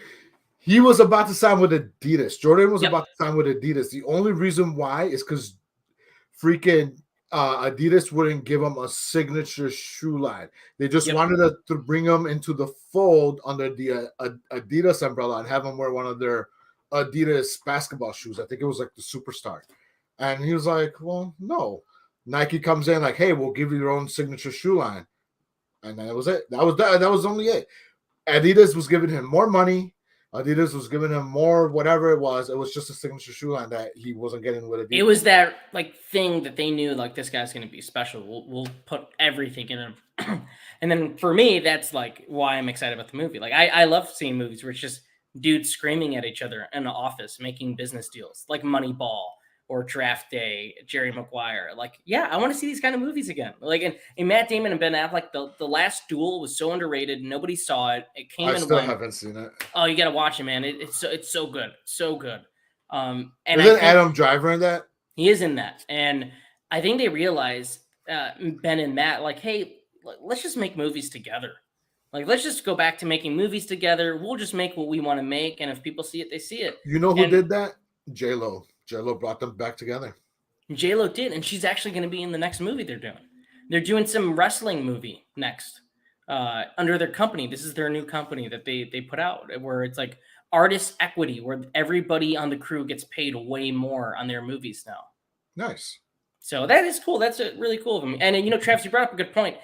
S2: he was about to sign with Adidas. Jordan was about to sign with Adidas. The only reason why is because freaking Adidas wouldn't give him a signature shoe line. They just wanted to bring him into the fold under the Adidas umbrella and have him wear one of their Adidas basketball shoes. I think it was like the Superstar. And he was like, well, no. Nike comes in like, hey, we'll give you your own signature shoe line. And that was it. That was only it. Adidas was giving him more money. Adidas was giving him more, whatever it was. It was just a signature shoe line that he wasn't getting with Adidas.
S1: It was that like thing that they knew, like, this guy's going to be special. We'll put everything in him. And then for me, that's like why I'm excited about the movie. Like I love seeing movies where it's just dudes screaming at each other in the office, making business deals, like Moneyball or Draft Day, Jerry Maguire. Like, yeah, I want to see these kind of movies again. Like, and Matt Damon and Ben Affleck, the last duel was so underrated. Nobody saw it. It came. I
S2: still haven't seen it.
S1: Oh, you got to watch it, man. It's so good, so good.
S2: And isn't Adam Driver in that?
S1: He is in that, and I think they realized, Ben and Matt, like, hey, let's just make movies together. Like, let's just go back to making movies together. We'll just make what we want to make, and if people see it, they see it.
S2: You know who did that? J-Lo. J-Lo brought them back together.
S1: J-Lo did, and she's actually going to be in the next movie they're doing. They're doing some wrestling movie next under their company. This is their new company that they put out, where it's like artist equity, where everybody on the crew gets paid way more on their movies now.
S2: Nice.
S1: So that is cool. That's really cool of them. And, Travis, you brought up a good point.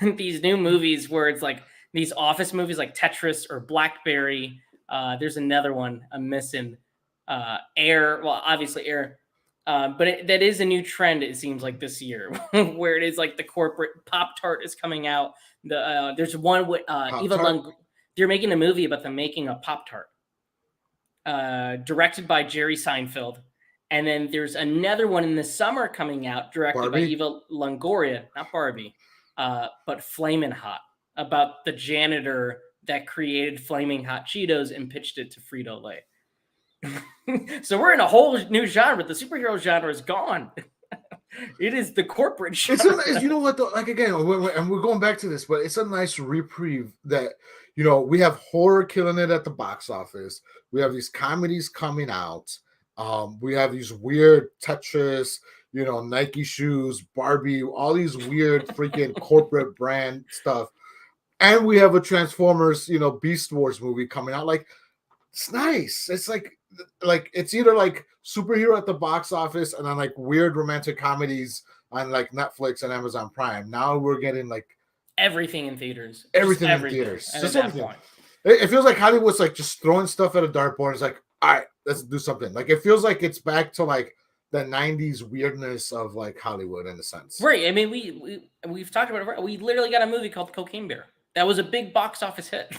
S1: These new movies where it's like these office movies like Tetris or Blackberry. There's another one I'm missing. Air. Well, obviously Air. But that is a new trend, it seems like, this year, where it is like the corporate Pop-Tart is coming out. There's one with Eva Longoria. They're making a movie about the making of Pop-Tart, directed by Jerry Seinfeld. And then there's another one in the summer coming out, directed by Eva Longoria, not Barbie, but Flamin' Hot, about the janitor that created Flaming Hot Cheetos and pitched it to Frito-Lay. So we're in a whole new genre. The superhero genre is gone. It is the corporate genre.
S2: You know what, though? Like, again, and we're going back to this, but it's a nice reprieve that, you know, we have horror killing it at the box office. We have these comedies coming out. We have these weird Tetris, you know, Nike shoes, Barbie, all these weird freaking corporate brand stuff. And we have a Transformers, you know, Beast Wars movie coming out. Like, it's nice. It's like it's either like superhero at the box office and then like weird romantic comedies on like Netflix and Amazon Prime. Now we're getting like
S1: everything in theaters.
S2: Everything in theaters. Just everything. It feels like Hollywood's like just throwing stuff at a dartboard. It's like, all right, let's do something. Like, it feels like it's back to like the 90s weirdness of like Hollywood in a sense.
S1: Right. I mean, we've talked about it. We literally got a movie called Cocaine Bear. That was a big box office hit.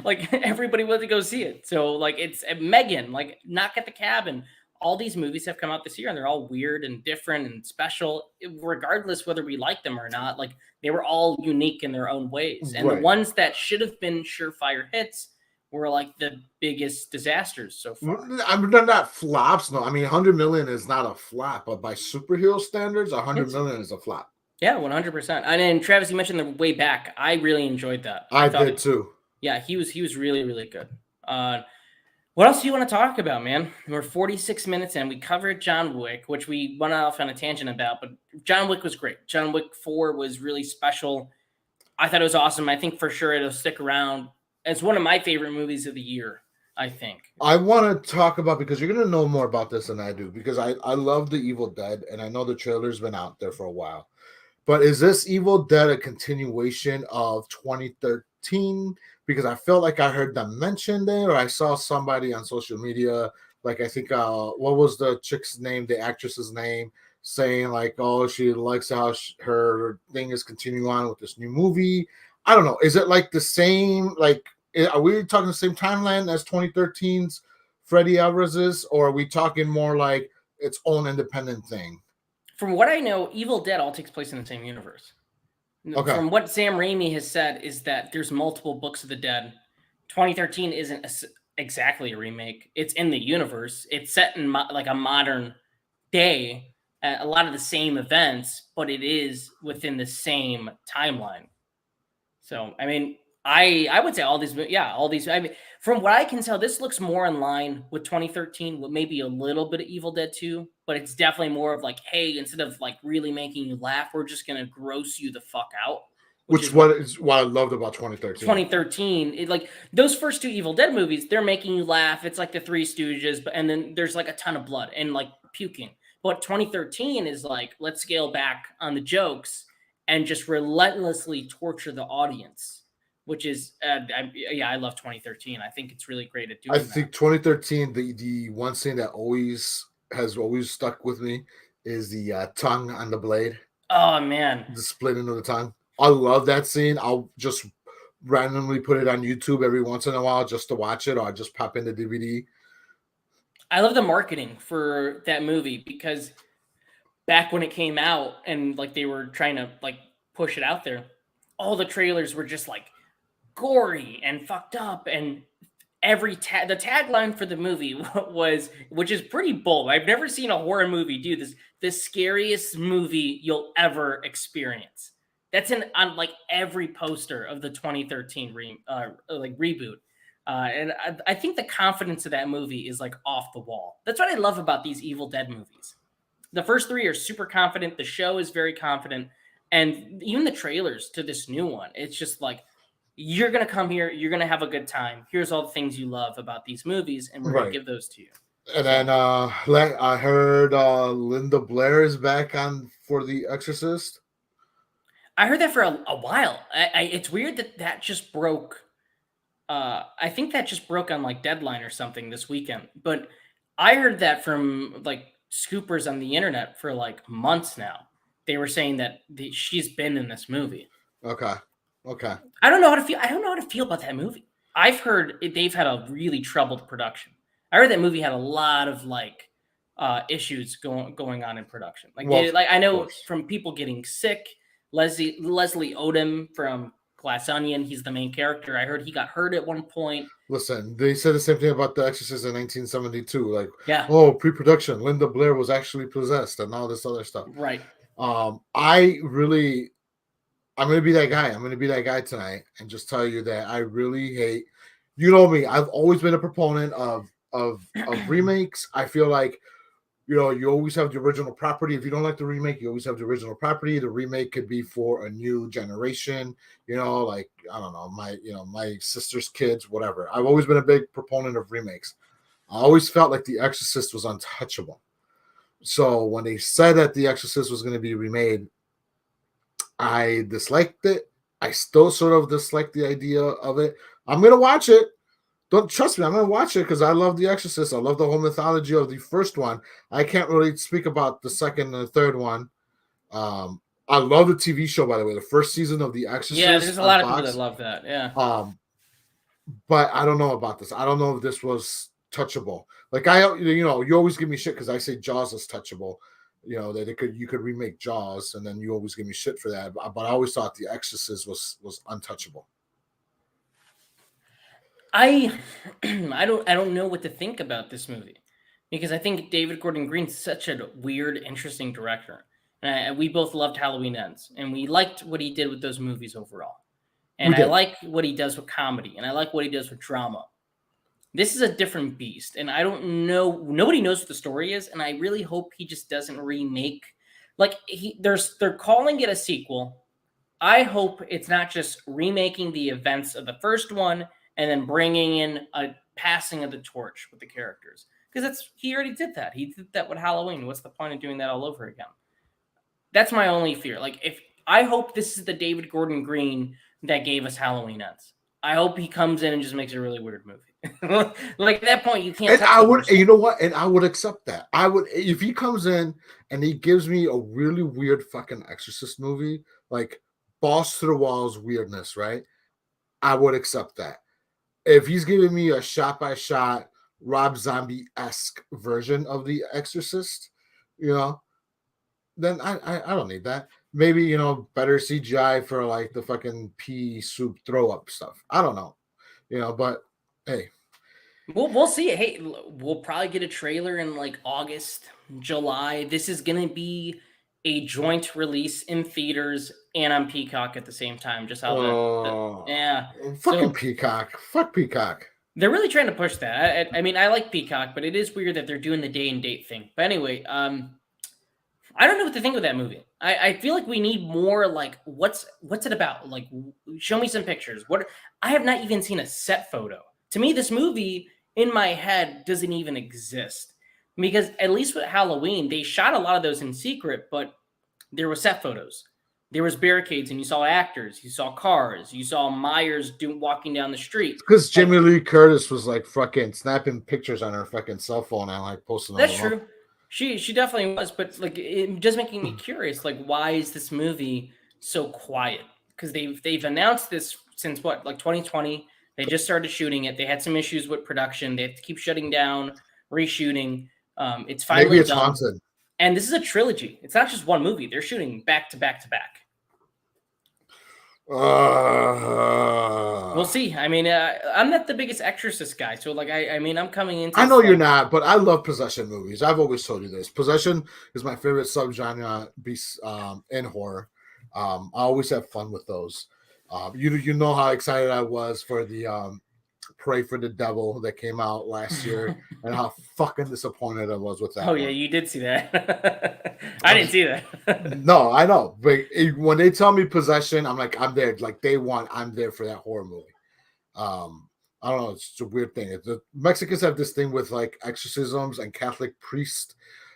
S1: Like, everybody went to go see it. So like, it's Megan, like Knock at the Cabin. All these movies have come out this year and they're all weird and different and special, regardless whether we like them or not. Like, they were all unique in their own ways. And the ones that should have been surefire hits were like the biggest disasters so far.
S2: I mean, they're not flops. No, I mean, 100 million is not a flop, but by superhero standards, 100 million is a flop.
S1: Yeah, 100%. And then Travis, you mentioned the Way Back. I really enjoyed that.
S2: I did too.
S1: Yeah, he was really, really good. What else do you want to talk about, man? We're 46 minutes in. We covered John Wick, which we went off on a tangent about, but John Wick was great. John Wick 4 was really special. I thought it was awesome. I think for sure it'll stick around. It's one of my favorite movies of the year, I think.
S2: I want to talk about, because you're going to know more about this than I do, because I love The Evil Dead, and I know the trailer's been out there for a while. But is this Evil Dead a continuation of 2013? Because I felt like I heard them mentioned it, or I saw somebody on social media, like I think, what was the chick's name, the actress's name, saying like, oh, she likes how her thing is continuing on with this new movie. I don't know. Is it like the same, like, are we talking the same timeline as 2013's Freddy Alvarez's, or are we talking more like its own independent thing?
S1: From what I know, Evil Dead all takes place in the same universe. Okay. From what Sam Raimi has said is that there's multiple books of the dead. 2013 isn't exactly a remake. It's in the universe. It's set in like a modern day, a lot of the same events, but it is within the same timeline. So, I mean, I would say all these. I mean, from what I can tell, this looks more in line with 2013, with maybe a little bit of Evil Dead 2, but it's definitely more of like, hey, instead of like really making you laugh, we're just gonna gross you the fuck out.
S2: Which is what I loved about 2013.
S1: 2013, it, like those first two Evil Dead movies, they're making you laugh. It's like the Three Stooges, and then there's like a ton of blood and like puking. But 2013 is like, let's scale back on the jokes and just relentlessly torture the audience. Which is, I love 2013. I think it's really great at doing that. I think
S2: 2013, the one scene that has always stuck with me is the tongue on the blade.
S1: Oh, man.
S2: The splitting of the tongue. I love that scene. I'll just randomly put it on YouTube every once in a while just to watch it, or I'll just pop in the DVD.
S1: I love the marketing for that movie, because back when it came out and like they were trying to like push it out there, all the trailers were just like gory and fucked up, and the tagline for the movie was, which is pretty bold. I've never seen a horror movie do this. The scariest movie you'll ever experience. That's on like every poster of the 2013 reboot. And I think the confidence of that movie is like off the wall. That's what I love about these Evil Dead movies. The first three are super confident. The show is very confident. And even the trailers to this new one, it's just like, you're going to come here, you're going to have a good time. Here's all the things you love about these movies, and we're going to give those to you.
S2: And then I heard Linda Blair is back on for The Exorcist.
S1: I heard that for a while. It's weird that just broke. I think that just broke on like Deadline or something this weekend. But I heard that from like scoopers on the internet for like months now. They were saying that she's been in this movie.
S2: Okay. Okay.
S1: I don't know how to feel. I don't know how to feel about that movie. I've heard they've had a really troubled production. I heard that movie had a lot of issues going on in production.
S2: Well,
S1: I
S2: of
S1: know
S2: course.
S1: from people getting sick. Leslie Odom from Glass Onion, he's the main character. I heard he got hurt at one point.
S2: Listen, they said the same thing about The Exorcist in 1972. Like,
S1: Yeah,
S2: oh, pre-production, Linda Blair was actually possessed and all this other stuff.
S1: right.
S2: I'm gonna be that guy. I'm gonna be that guy tonight and just tell you that I really hate. You know me. I've always been a proponent of remakes. I feel like you always have the original property. If you don't like the remake, you always have the original property. The remake could be for a new generation. Like I don't know, my sister's kids, whatever. I've always been a big proponent of remakes. I always felt like The Exorcist was untouchable. So when they said that The Exorcist was going to be remade, I disliked it. I still sort of dislike the idea of it. I'm gonna watch it. Don't trust me. I'm gonna watch it because I love The Exorcist. I love the whole mythology of the first one. I can't really speak about the second and the third one. I love the TV show, by the way. The first season of The Exorcist.
S1: Yeah, there's a
S2: on
S1: lot of people
S2: Fox.
S1: that love that. Yeah.
S2: But I don't know about this. I don't know if this was touchable. Like you always give me shit because I say Jaws is touchable. That you could remake Jaws, and then you always give me shit for that. But I always thought The Exorcist was untouchable.
S1: I don't know what to think about this movie because I think David Gordon Green's such a weird, interesting director. And we both loved Halloween Ends, and we liked what he did with those movies overall. And I like what he does with comedy, and I like what he does with drama. This is a different beast, and I don't know. Nobody knows what the story is, and I really hope he just doesn't remake. They're calling it a sequel. I hope it's not just remaking the events of the first one and then bringing in a passing of the torch with the characters, because he already did that. He did that with Halloween. What's the point of doing that all over again? That's my only fear. I hope this is the David Gordon Green that gave us Halloween Ends. I hope he comes in and just makes a really weird movie. At that point, you can't.
S2: And I would, you know what? And I would accept that. I would, if he comes in and he gives me a really weird fucking Exorcist movie, like balls to the walls weirdness, right? I would accept that. If he's giving me a shot by shot Rob Zombie-esque version of The Exorcist, then I don't need that. Maybe better CGI for like the fucking pea soup throw up stuff. I don't know, but hey.
S1: We'll see. Hey, we'll probably get a trailer in August, July. This is gonna be a joint release in theaters and on Peacock at the same time. Just how yeah.
S2: Fucking Peacock. Fuck Peacock.
S1: They're really trying to push that. I mean, I like Peacock, but it is weird that they're doing the day and date thing. But anyway, I don't know what to think of that movie. I feel like we need more what's it about? Show me some pictures. I have not even seen a set photo. To me, this movie in my head doesn't even exist. Because at least with Halloween, they shot a lot of those in secret, but there were set photos. There was barricades, and you saw actors, you saw cars, you saw Myers walking down the street.
S2: Because Jamie Lee Curtis was fucking snapping pictures on her fucking cell phone and posting them.
S1: That's true. She definitely was, but it just making me curious. Why is this movie so quiet? Because they've announced this since 2020. They just started shooting it. They had some issues with production. They have to keep shutting down, reshooting. It's finally
S2: maybe it's
S1: done.
S2: haunted.
S1: And this is a trilogy. It's not just one movie. They're shooting back to back to back. We'll see. I mean, I'm not the biggest Exorcist guy, so I mean, I'm coming into.
S2: I know you're not, but I love possession movies. I've always told you this. Possession is my favorite subgenre in horror. I always have fun with those. You know how excited I was for the Pray for the Devil that came out last year, and how fucking disappointed I was with that.
S1: Oh yeah, you did see that. I didn't see that.
S2: No, I know, but when they tell me possession, I'm there. Day one, I'm there for that horror movie. I don't know. It's a weird thing. The Mexicans have this thing with exorcisms and Catholic priests,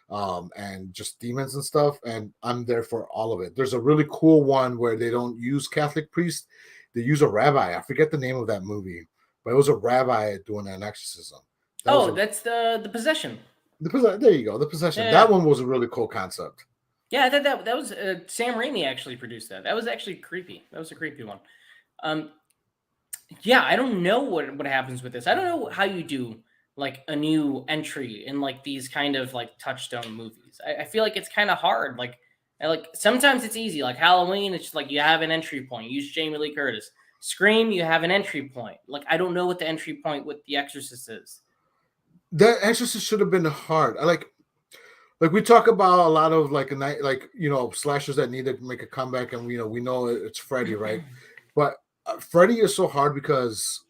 S2: and just demons and stuff, and I'm there for all of it. There's a really cool one where they don't use Catholic priests; they use a rabbi. I forget the name of that movie. But it was a rabbi doing an exorcism.
S1: That's the possession.
S2: There you go, the possession.
S1: Yeah.
S2: That one was a really cool concept.
S1: Yeah, that was Sam Raimi actually produced that. That was actually creepy. That was a creepy one. Um, yeah, I don't know what happens with this. I don't know how you do like a new entry in like these kind of like touchstone movies. I feel like it's kind of hard. Like sometimes it's easy. Like Halloween, it's just like you have an entry point. Use Jamie Lee Curtis. Scream, you have an entry point. Like I don't know what the entry point with The Exorcist is.
S2: That Exorcist should have been hard. I like we talk about a lot of like a night, like slashers that need to make a comeback, and we know it's Freddy, right? But Freddy is so hard because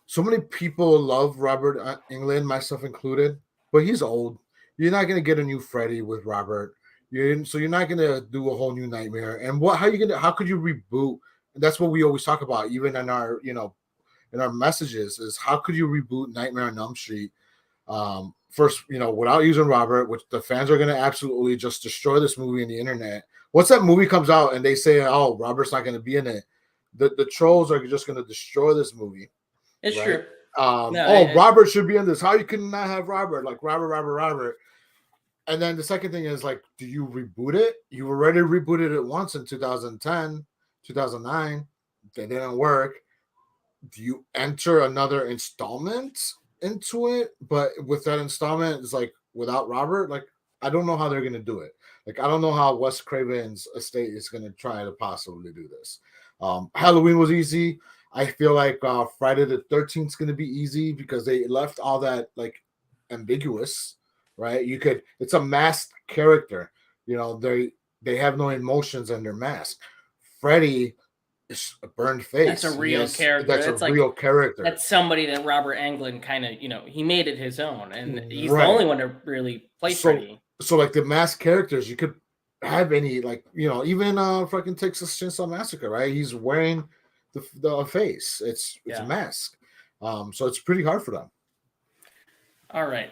S2: so many people love Robert Englund, myself included, but he's old. You're not gonna get a new Freddy with Robert. So you're not gonna do a whole new Nightmare. And how you gonna? How could you reboot? And that's what we always talk about, even in our in our messages, is how could you reboot Nightmare on Elm Street? First, without using Robert, which the fans are going to absolutely just destroy this movie in the internet. Once that movie comes out and they say, "Oh, Robert's not going to be in it," the trolls are just going to destroy this movie.
S1: It's
S2: right?
S1: true.
S2: No, Robert should be in this. How you can not have Robert? Like Robert. And then the second thing is like, do you reboot it? You already rebooted it once in 2010, 2009. That didn't work. Do you enter another installment into it? But with that installment, it's like without Robert, like I don't know how they're gonna do it. Like I don't know how Wes Craven's estate is gonna try to possibly do this. Halloween was easy. I feel like Friday the 13th is gonna be easy because they left all that like ambiguous, right? It's a masked character. They have no emotions in their mask. Freddy, it's a burned face.
S1: That's a real character.
S2: That's a real character.
S1: That's somebody that Robert Englund kind of, he made it his own, and he's the only one to really play Freddy.
S2: So like the masked characters, you could have any even fucking Texas Chainsaw Massacre, right? He's wearing the face. It's a mask. So it's pretty hard for them.
S1: All right.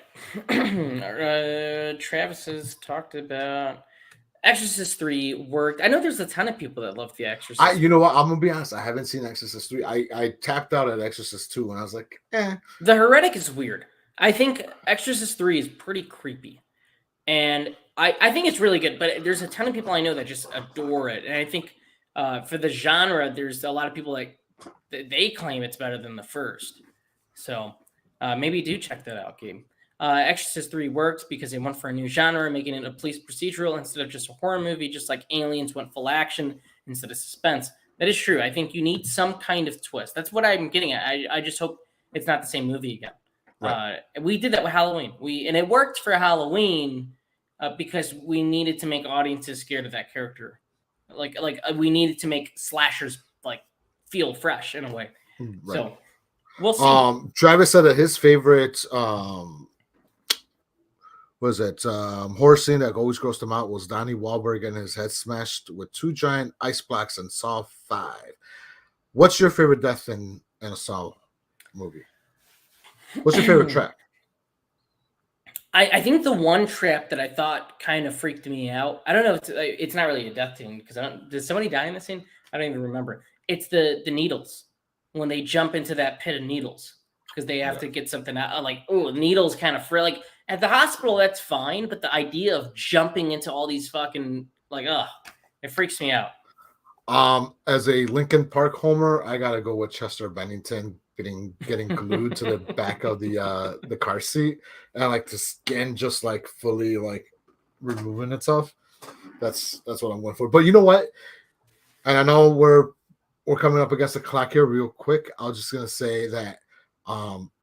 S1: Travis has talked about Exorcist 3 worked. I know there's a ton of people that love The Exorcist.
S2: You know what? I'm gonna be honest. I haven't seen Exorcist 3. I tapped out at Exorcist 2, and I was like, eh.
S1: The Heretic is weird. I think Exorcist 3 is pretty creepy, and I think it's really good. But there's a ton of people I know that just adore it, and I think for the genre, there's a lot of people like they claim it's better than the first. So maybe do check that out, Gabe. Exorcist 3 works because they went for a new genre, making it a police procedural instead of just a horror movie, just like Aliens went full action instead of suspense. That is true. I think you need some kind of twist. That's what I'm getting at. I just hope it's not the same movie again. Right. We did that with Halloween. And it worked for Halloween because we needed to make audiences scared of that character. Like we needed to make slashers like feel fresh in a way. Right. So we'll see.
S2: Travis said that his favorite horror scene that always grossed him out was Donnie Wahlberg getting his head smashed with 2 giant ice blocks in Saw 5. What's your favorite death in a Saw movie? What's your favorite trap?
S1: I think the one trap that I thought kind of freaked me out. I don't know. It's not really a death scene because did somebody die in the scene? I don't even remember. It's the needles when they jump into that pit of needles because they have to get something out. Like, oh, needles kind of free. Like at the hospital, that's fine, but the idea of jumping into all these fucking it freaks me out.
S2: As a Lincoln Park homer, I gotta go with Chester Bennington getting glued to the back of the car seat, and like the skin just like fully like removing itself. That's what I'm going for. But you know what? And I know we're coming up against the clock here real quick. I was just gonna say that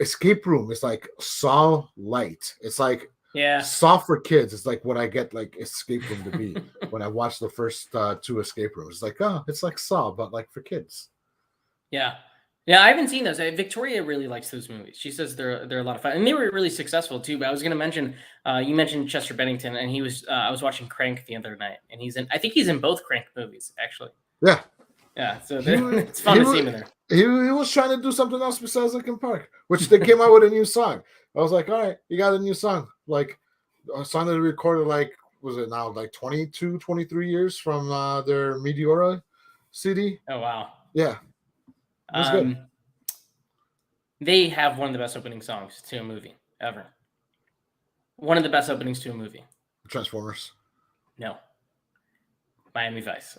S2: escape room is like Saw light. It's like Saw for kids. It's like what I get like escape room to be when I watch the first 2 escape rooms. It's like, it's like Saw, but like for kids.
S1: Yeah, I haven't seen those. Victoria really likes those movies. She says they're a lot of fun, and they were really successful too. But I was going to mention, you mentioned Chester Bennington, and he was. I was watching Crank the other night, and I think he's in both Crank movies, actually. Yeah. So it's fun to see him in there.
S2: He was trying to do something else besides Linkin Park, which they came out with a new song. I was like, all right, you got a new song, like a song that they recorded was it now like 22, 23 years from their Meteora CD?
S1: Oh wow.
S2: Yeah.
S1: They have one of the best opening songs to a movie ever. One of the best openings to a movie.
S2: Transformers.
S1: No. Miami Vice.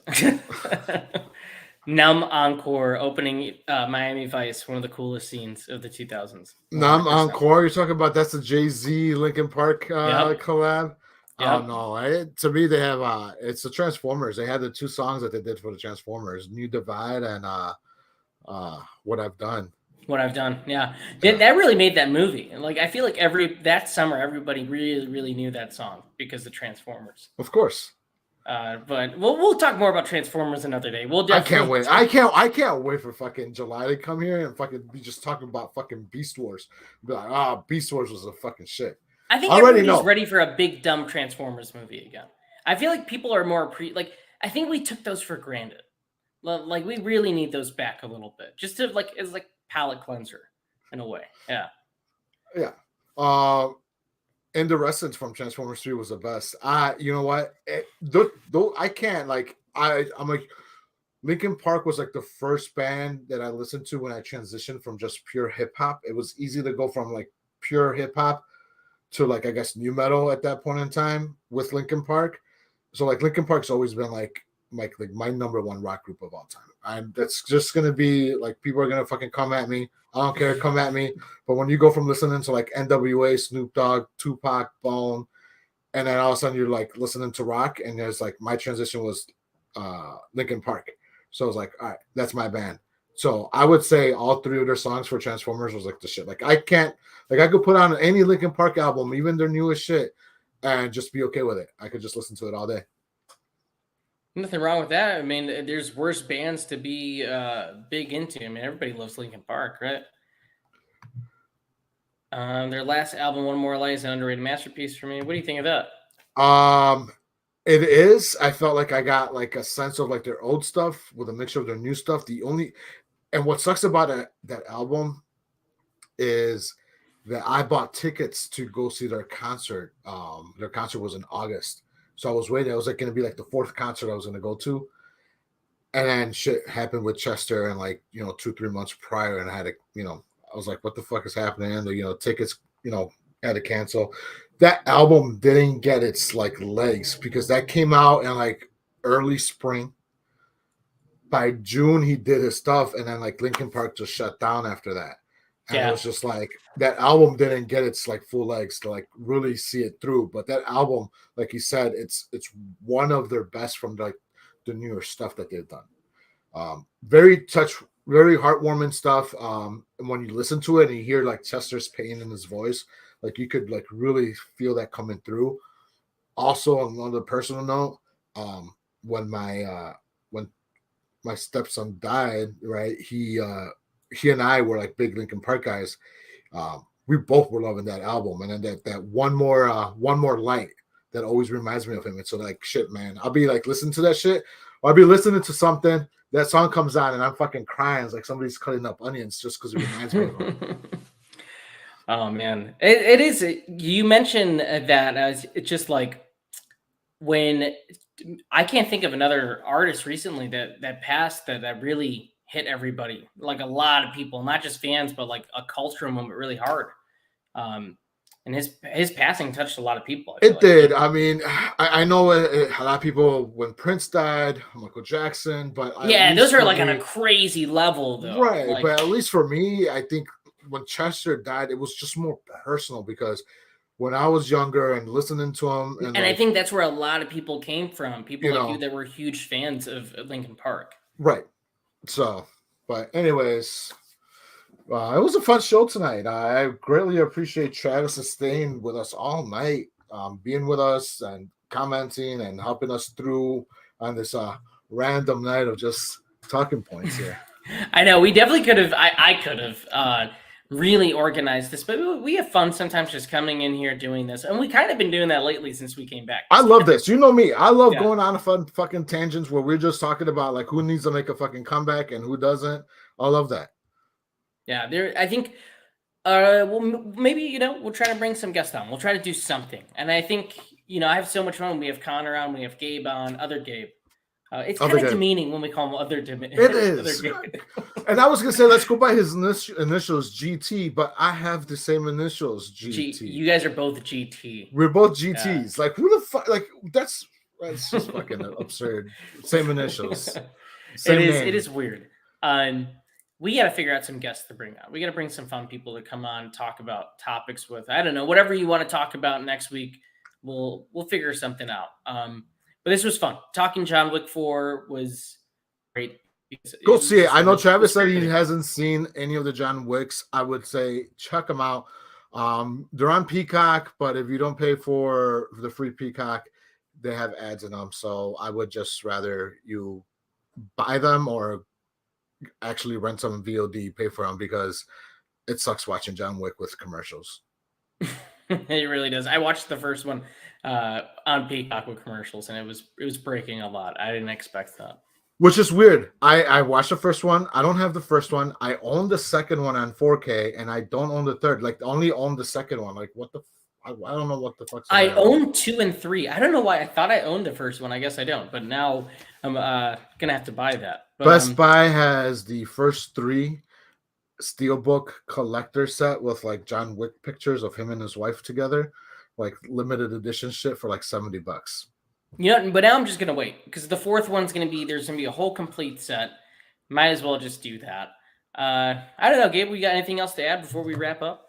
S1: Numb Encore opening Miami Vice, one of the coolest scenes of the 2000s.
S2: Numb Encore, you're talking about that's a Jay-Z Linkin Park collab?
S1: Yep.
S2: Oh no, to me they have it's the Transformers. They had the 2 songs that they did for the Transformers, New Divide and What I've Done.
S1: What I've Done, yeah. That really made that movie. Like I feel like that summer everybody really knew that song because of Transformers.
S2: Of course.
S1: But we'll talk more about Transformers another day. We'll
S2: definitely. I can't wait for fucking July to come here and fucking be just talking about fucking Beast Wars. Be like, Beast Wars was a fucking shit.
S1: I think everybody's ready for a big dumb Transformers movie again. I feel like people are more I think we took those for granted. Like we really need those back a little bit, just to as palate cleanser in a way. Yeah.
S2: Yeah. Iridescence from Transformers 3 was the best. You know what? I can't I'm like Linkin Park was like the first band that I listened to when I transitioned from just pure hip hop. It was easy to go from like pure hip hop to I guess new metal at that point in time with Linkin Park. So Linkin Park's always been like my number one rock group of all time. And that's just gonna be people are gonna fucking come at me. I don't care, come at me. But when you go from listening to NWA, Snoop Dogg, Tupac, Bone, and then all of a sudden you're listening to rock, and there's my transition was Linkin Park. So I was all right, that's my band. So I would say all 3 of their songs for Transformers was the shit. I can't I could put on any Linkin Park album, even their newest shit, and just be okay with it. I could just listen to it all day.
S1: Nothing wrong with that. I mean, there's worse bands to be big into. I mean, everybody loves Linkin Park, right? Their last album, One More Light, is an underrated masterpiece for me. What do you think of
S2: that? It is. I felt like I got a sense of their old stuff with a mixture of their new stuff. And what sucks about that album is that I bought tickets to go see their concert. Their concert was in August. So I was waiting. It was going to be the 4th concert I was going to go to. And then shit happened with Chester and 2-3 months prior. And I had to, I was like, what the fuck is happening? And the tickets, had to cancel. That album didn't get its legs because that came out in early spring. By June, he did his stuff. And then Linkin Park just shut down after that. And it was just that album didn't get its full legs to really see it through. But that album, like you said, it's one of their best from the newer stuff that they've done. Very heartwarming stuff. And when you listen to it and you hear Chester's pain in his voice, you could really feel that coming through. Also, on another personal note, when my stepson died, right, he and I were big Linkin Park guys. We both were loving that album, and then that one more light that always reminds me of him. And so shit, man, I'll be listening to that shit, or I'll be listening to something. That song comes on, and I'm fucking crying. It's somebody's cutting up onions just because it reminds me of him.
S1: Oh man, it is. You mentioned that as it's just when I can't think of another artist recently that passed that really hit everybody, a lot of people, not just fans, but a cultural moment really hard. And his passing touched a lot of people.
S2: It did. I mean, I know a lot of people when Prince died, Michael Jackson, but
S1: those are on a crazy level, though.
S2: Right, but at least for me, I think when Chester died, it was just more personal because when I was younger and listening to him,
S1: and I think that's where a lot of people came from. People you that were huge fans of Linkin Park.
S2: Right. So, but anyways, it was a fun show tonight. I greatly appreciate Travis staying with us all night, being with us and commenting and helping us through on this random night of just talking points here.
S1: I know we definitely could have. I could have really organized this, but we have fun sometimes just coming in here doing this, and we kind of been doing that lately since we came back.
S2: I love this. You know me. I love going on a fun fucking tangents where we're just talking about who needs to make a fucking comeback and who doesn't. I love that.
S1: Yeah, I think. Well, maybe we'll try to bring some guests on. We'll try to do something, and I think I have so much fun. We have Connor on. We have Gabe on. Other Gabe. It's kind of demeaning when we call him other Gabe.
S2: It is. And I was gonna say let's go by his initials GT, but I have the same initials GT.
S1: You guys are both GT.
S2: We're both GTs. Who the fuck? That's just fucking absurd. Same initials. Same
S1: It
S2: name.
S1: is weird. We got to figure out some guests to bring on. We got to bring some fun people to come on, talk about topics with. I don't know, whatever you want to talk about next week. We'll figure something out. But this was fun. Talking John Wick 4 was great.
S2: Go see it. I know Travis said he
S1: video.
S2: hasn't seen any of the John Wicks. I would say check them out. They're on Peacock, but if you don't pay for the free Peacock, they have ads in them. So I would just rather you buy them or actually rent some VOD, pay for them, because it sucks watching John Wick with commercials.
S1: It really does. I watched the first one on Peacock with commercials, and it was breaking a lot. I didn't expect that.
S2: Which is weird. I watched the first one. I don't have the first one. I own the second one on 4K, and I don't own the third. Like, only own the second one. Like, what the? I don't know what the fuck's.
S1: I own 2 and 3. I don't know why. I thought I owned the first one. I guess I don't. But now I'm gonna have to buy that. But,
S2: Best Buy has the first 3 Steelbook collector set with like John Wick pictures of him and his wife together, like limited edition shit for like $70.
S1: Yeah, but now I'm just gonna wait because the 4th one's there's gonna be a whole complete set. Might as well just do that. I don't know, Gabe. We got anything else to add before we wrap up?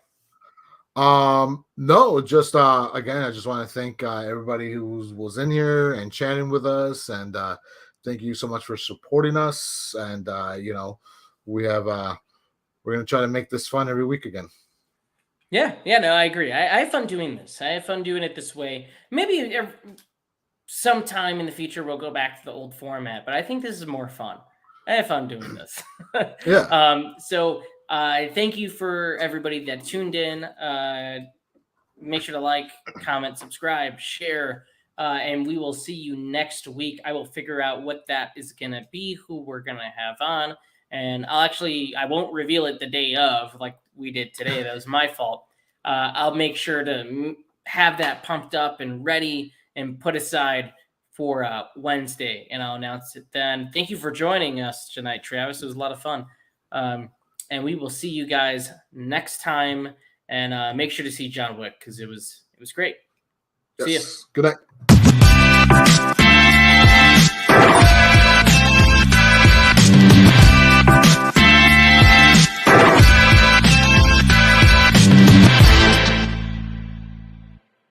S2: No, just again, I just want to thank everybody who was in here and chatting with us, and thank you so much for supporting us. And you know, we're gonna try to make this fun every week again.
S1: Yeah, no, I agree. I have fun doing this. I have fun doing it this way. Maybe sometime in the future we'll go back to the old format, but I think this is more fun. I have fun doing this.
S2: Yeah.
S1: So thank you for everybody that tuned in. Make sure to like, comment, subscribe, share, and we will see you next week. I will figure out what that is going to be, who we're going to have on, and I won't reveal it the day of like we did today. That was my fault. I'll make sure to have that pumped up and ready and put aside for Wednesday, and I'll announce it then. Thank you for joining us tonight, Travis. It was a lot of fun. And we will see you guys next time. And make sure to see John Wick because it was great.
S2: Yes.
S1: See you.
S2: Good night.